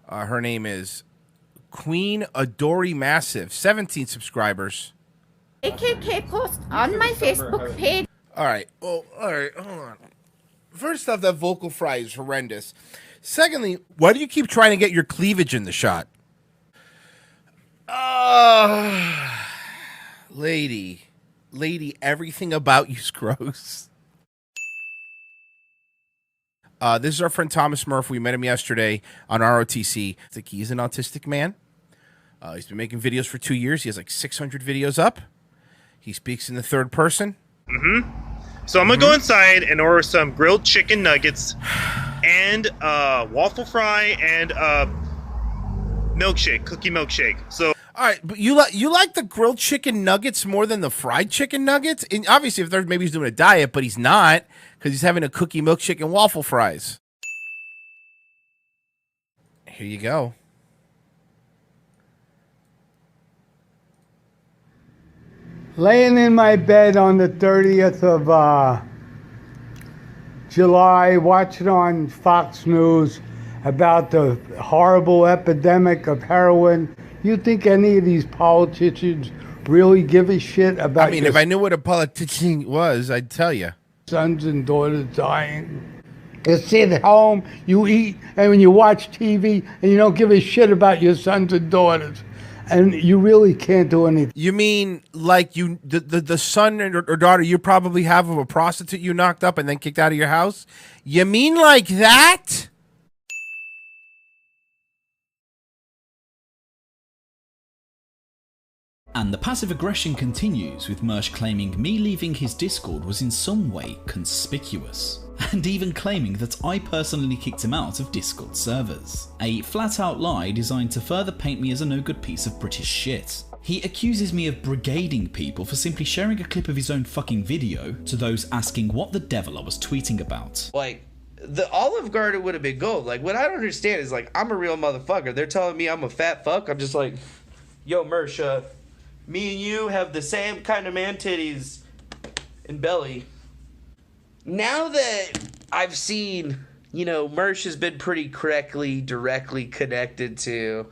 [SPEAKER 2] Her name is Queen Adori Massive, 17 subscribers.
[SPEAKER 20] AKK post on my Facebook page.
[SPEAKER 2] All right. Well, all right. Hold on. First off, that vocal fry is horrendous. Secondly, why do you keep trying to get your cleavage in the shot? Lady, everything about you's gross. This is our friend Thomas Murph. We met him yesterday on ROTC. I think he's an autistic man. He's been making videos for 2 years. He has like 600 videos up. He speaks in the third person.
[SPEAKER 13] So I'm gonna go inside and order some grilled chicken nuggets and waffle fry and milkshake, cookie milkshake. So
[SPEAKER 2] all right, but you like the grilled chicken nuggets more than the fried chicken nuggets? And obviously, if there's maybe he's doing a diet, but he's not because he's having a cookie milkshake and waffle fries. Here you go.
[SPEAKER 14] Laying in my bed on the 30th of July, watching on Fox News about the horrible epidemic of heroin. You think any of these politicians really give a shit about?
[SPEAKER 2] I mean, if I knew what a politician was, I'd tell you.
[SPEAKER 14] Sons and daughters dying. You sit at home, you eat, and when you watch TV, and you don't give a shit about your sons and daughters. And you really can't do anything.
[SPEAKER 2] You mean like the son or daughter you probably have of a prostitute you knocked up and then kicked out of your house? You mean like that?
[SPEAKER 5] And the passive aggression continues, with Mersh claiming me leaving his Discord was in some way conspicuous, and even claiming that I personally kicked him out of Discord servers. A flat out lie designed to further paint me as a no good piece of British shit. He accuses me of brigading people for simply sharing a clip of his own fucking video to those asking what the devil I was tweeting about.
[SPEAKER 18] Like, the Olive Garden would have been gold. Like, what I don't understand is, like, I'm a real motherfucker. They're telling me I'm a fat fuck. I'm just like, yo, Mersh, me and you have the same kind of man titties and belly. Now that I've seen, you know, Mersh has been pretty directly connected to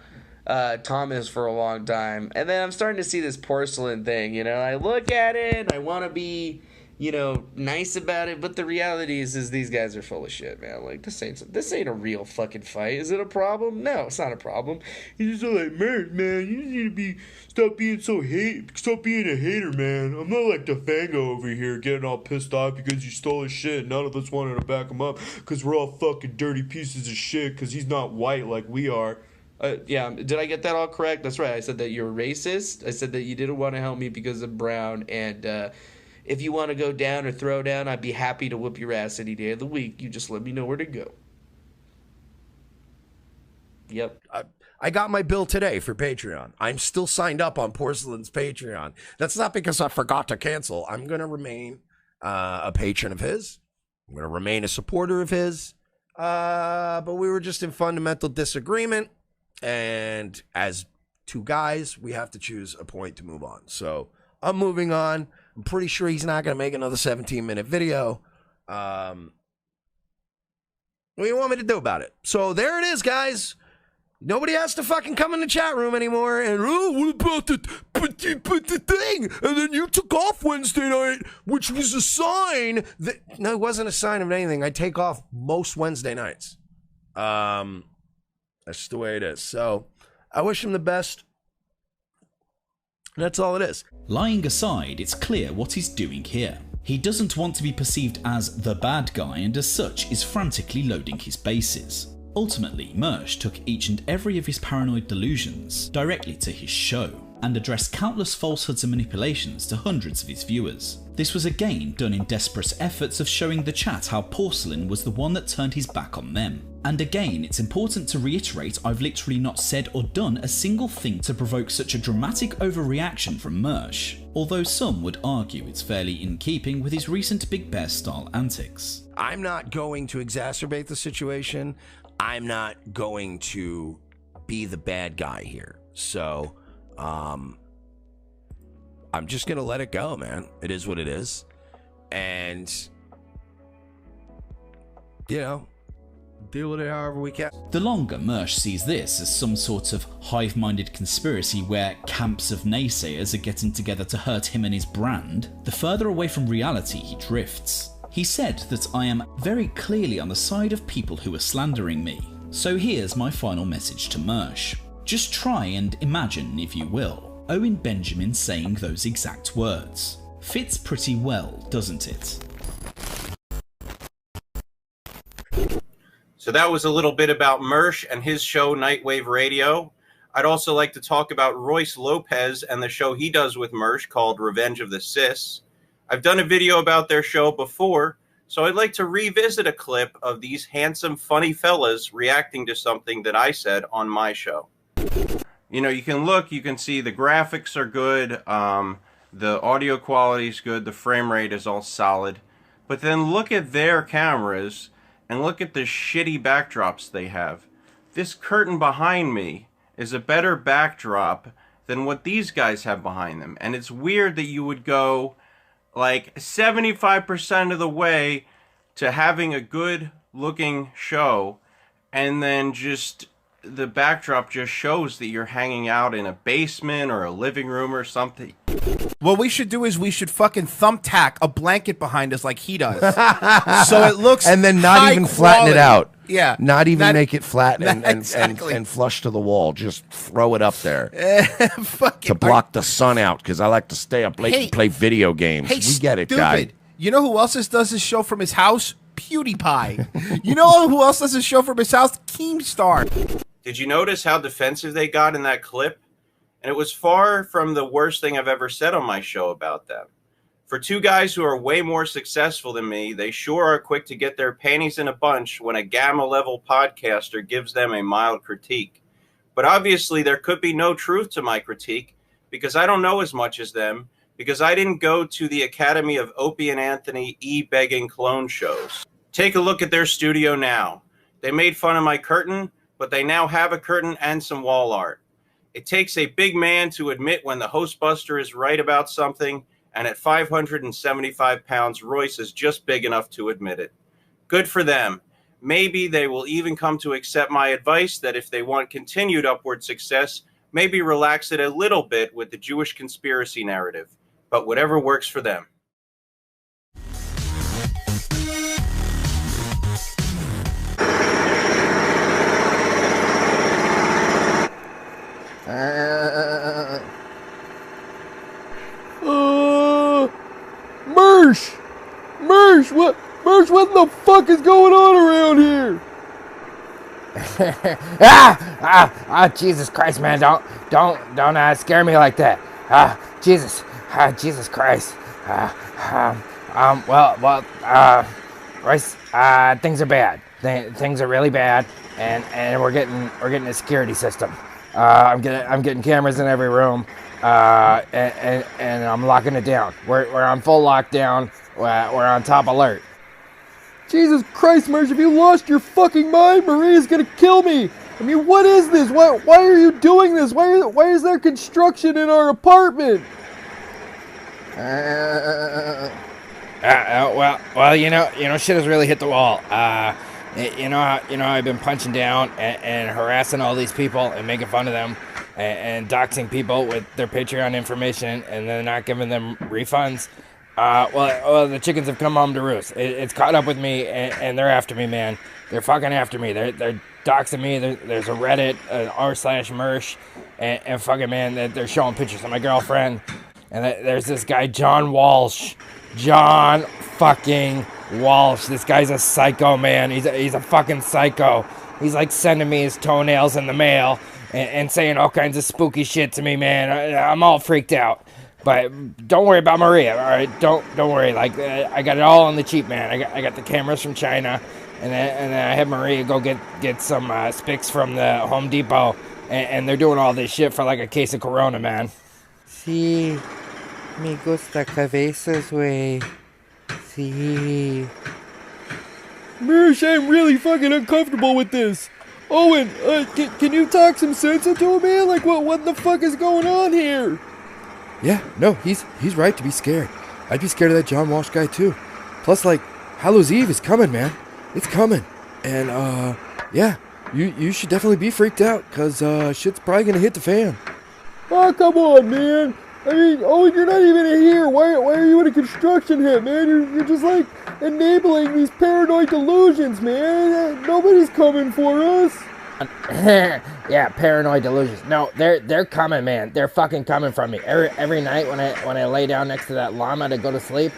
[SPEAKER 18] Thomas for a long time. And then I'm starting to see this porcelain thing, you know. I look at it and I want to be, you know, nice about it. But the reality is these guys are full of shit, man. Like, this ain't a real fucking fight. Is it a problem? No, it's not a problem. He's just like, man, you need to stop being a hater, man. I'm not like the Fango over here getting all pissed off because you stole his shit. None of us wanted to back him up because we're all fucking dirty pieces of shit because he's not white like we are. Yeah, did I get that all correct? That's right. I said that you're racist. I said that you didn't want to help me because I'm brown. And if you want to go down or throw down, I'd be happy to whoop your ass any day of the week. You just let me know where to go. Yep.
[SPEAKER 8] I got my bill today for Patreon. I'm still signed up on Porcelain's Patreon. That's not because I forgot to cancel. I'm going to remain a patron of his. I'm going to remain a supporter of his. But we were just in fundamental disagreement. And as two guys, we have to choose a point to move on. So I'm moving on. I'm pretty sure he's not going to make another 17-minute video. What do you want me to do about it? So there it is, guys. Nobody has to fucking come in the chat room anymore. And, oh, what about the thing? And then you took off Wednesday night, which was a sign that... No, it wasn't a sign of anything. I take off most Wednesday nights. That's the way it is. So I wish him the best. That's all it is.
[SPEAKER 5] Lying aside, it's clear what he's doing here. He doesn't want to be perceived as the bad guy, and as such is frantically loading his bases. Ultimately, Mersh took each and every of his paranoid delusions directly to his show, and addressed countless falsehoods and manipulations to hundreds of his viewers. This was again done in desperate efforts of showing the chat how Porcelain was the one that turned his back on them. And again, it's important to reiterate I've literally not said or done a single thing to provoke such a dramatic overreaction from Mersh, although some would argue it's fairly in keeping with his recent Big Bear style antics.
[SPEAKER 8] I'm not going to exacerbate the situation. I'm not going to be the bad guy here. So, I'm just going to let it go, man. It is what it is. And, you know, deal with it however we can.
[SPEAKER 5] The longer Mersh sees this as some sort of hive-minded conspiracy where camps of naysayers are getting together to hurt him and his brand, the further away from reality he drifts. He said that I am very clearly on the side of people who are slandering me. So here's my final message to Mersh. Just try and imagine, if you will, Owen Benjamin saying those exact words. Fits pretty well, doesn't it?
[SPEAKER 6] So that was a little bit about Mersh and his show Nightwave Radio. I'd also like to talk about Royce Lopez and the show he does with Mersh called Revenge of the Cis. I've done a video about their show before, so I'd like to revisit a clip of these handsome, funny fellas reacting to something that I said on my show. You know, you can look, you can see the graphics are good, the audio quality is good, the frame rate is all solid. But then look at their cameras and look at the shitty backdrops they have. This curtain behind me is a better backdrop than what these guys have behind them. And it's weird that you would go like 75% of the way to having a good looking show, and then just the backdrop just shows that you're hanging out in a basement or a living room or something.
[SPEAKER 2] What we should do is we should fucking thumbtack a blanket behind us like he does. So it looks
[SPEAKER 8] and then not
[SPEAKER 2] high
[SPEAKER 8] even flatten it
[SPEAKER 2] quality.
[SPEAKER 8] out.
[SPEAKER 2] Yeah.
[SPEAKER 8] Not even
[SPEAKER 2] That-
[SPEAKER 8] make it flat and,
[SPEAKER 2] Exactly.
[SPEAKER 8] and flush to the wall. Just throw it up there
[SPEAKER 2] Fucking
[SPEAKER 8] to block the sun out, because I like to stay up late
[SPEAKER 2] Hey.
[SPEAKER 8] and play video games.
[SPEAKER 2] Hey,
[SPEAKER 8] we get it,
[SPEAKER 2] stupid.
[SPEAKER 8] guy.
[SPEAKER 2] You know who else does his show from his house? PewDiePie. You know who else does his show from his house? Keemstar.
[SPEAKER 6] Did you notice how defensive they got in that clip? And it was far from the worst thing I've ever said on my show about them. For two guys who are way more successful than me, they sure are quick to get their panties in a bunch when a gamma-level podcaster gives them a mild critique. But obviously there could be no truth to my critique, because I don't know as much as them, because I didn't go to the Academy of Opie and Anthony e-begging clone shows. Take a look at their studio now. They made fun of my curtain, but they now have a curtain and some wall art. It takes a big man to admit when the hostbuster is right about something, and at 575 pounds, Royce is just big enough to admit it. Good for them. Maybe they will even come to accept my advice that if they want continued upward success, maybe relax it a little bit with the Jewish conspiracy narrative. But whatever works for them.
[SPEAKER 15] Mersh, what the fuck is going on around here?
[SPEAKER 19] Jesus Christ, man, don't scare me like that. Jesus Christ. Royce, things are bad. Things are really bad, and we're getting a security system. I'm getting cameras in every room, and I'm locking it down. We're on full lockdown. We're on top alert.
[SPEAKER 15] Jesus Christ, Mersh, have you lost your fucking mind? Maria's gonna kill me. I mean, what is this? Why are you doing this? Why is there construction in our apartment?
[SPEAKER 19] Well, you know, shit has really hit the wall. You know, I've been punching down and harassing all these people and making fun of them and doxing people with their Patreon information, and then not giving them refunds. Well, the chickens have come home to roost. It's caught up with me, and they're after me, man. They're fucking after me. They're doxing me. There's a Reddit, r/Mersh, and fucking, man, they're showing pictures of my girlfriend. And there's this guy, John Walsh. John fucking Walsh. This guy's a psycho, man. He's a fucking psycho. He's like sending me his toenails in the mail and saying all kinds of spooky shit to me, man. I'm all freaked out. But don't worry about Maria, all right? Don't worry. Like, I got it all on the cheap, man. I got the cameras from China, and then I had Maria go get some spics from the Home Depot, and they're doing all this shit for like a case of Corona, man. Sí, me gusta cabezas, güey. Sí.
[SPEAKER 15] Mersh, I'm really fucking uncomfortable with this. Owen, can you talk some sense into him, man? Like, what the fuck is going on here?
[SPEAKER 20] Yeah, no, he's right to be scared. I'd be scared of that John Walsh guy too. Plus, like, Hallows Eve is coming, man. It's coming. And yeah, you should definitely be freaked out, cause shit's probably gonna hit the fan.
[SPEAKER 15] Oh, come on, man. I mean, oh, you're not even here. Why are you in a construction hit, man? You're just like enabling these paranoid delusions, man. Nobody's coming for us.
[SPEAKER 19] Yeah, paranoid delusions. No, they're coming, man. They're fucking coming from me. Every night when I lay down next to that llama to go to sleep,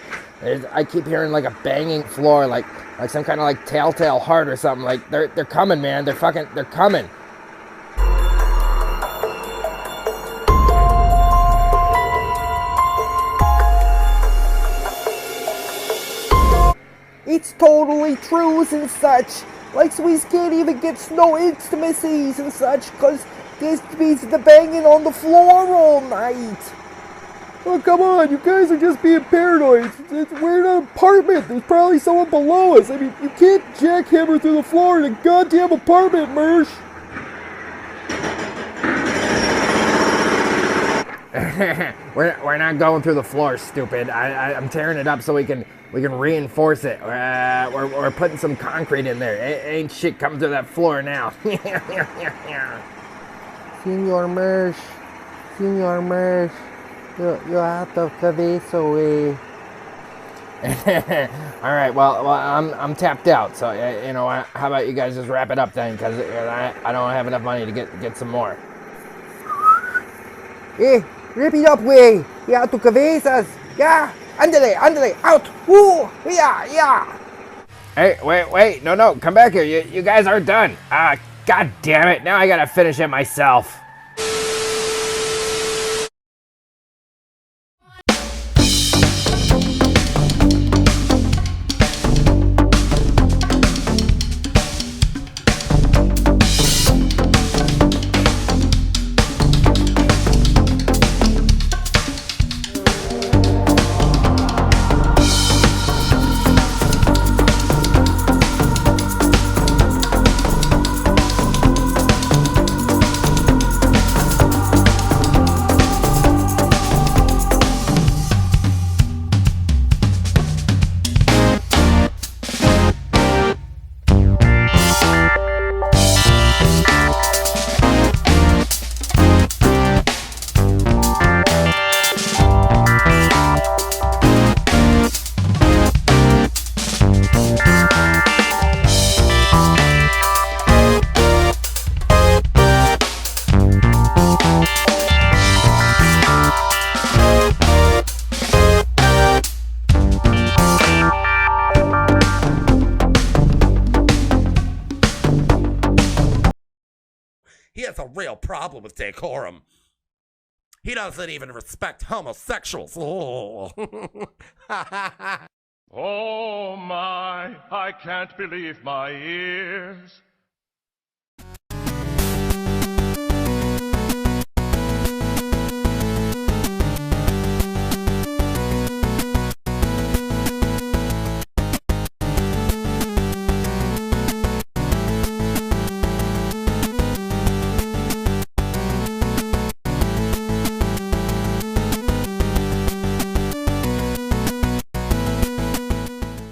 [SPEAKER 19] I keep hearing like a banging floor, like some kind of like telltale heart or something. Like they're coming, man. They're coming.
[SPEAKER 15] It's totally truths and such. Like, we can't even get no intimacies and such, cause there's the banging on the floor all night. Oh, come on, you guys are just being paranoid. We're in an apartment. There's probably someone below us. I mean, you can't jackhammer through the floor in a goddamn apartment, Mersh.
[SPEAKER 19] We're not going through the floor, stupid. I'm tearing it up so we can reinforce it. We're putting some concrete in there. Ain't shit coming through that floor now.
[SPEAKER 15] Senor Mersh, you have to cabeza away.
[SPEAKER 19] All right, well, I'm tapped out. So how about you guys just wrap it up then? Because I don't have enough money to get some more.
[SPEAKER 15] Hey, rip it up, way. Ya tu cabezas. Ya. Ándale, out. Yeah.
[SPEAKER 19] Hey, wait, no, come back here. You guys aren't done. God damn it. Now I gotta finish it myself.
[SPEAKER 8] He has a real problem with decorum. He doesn't even respect homosexuals. Oh,
[SPEAKER 1] Oh my, I can't believe my ears.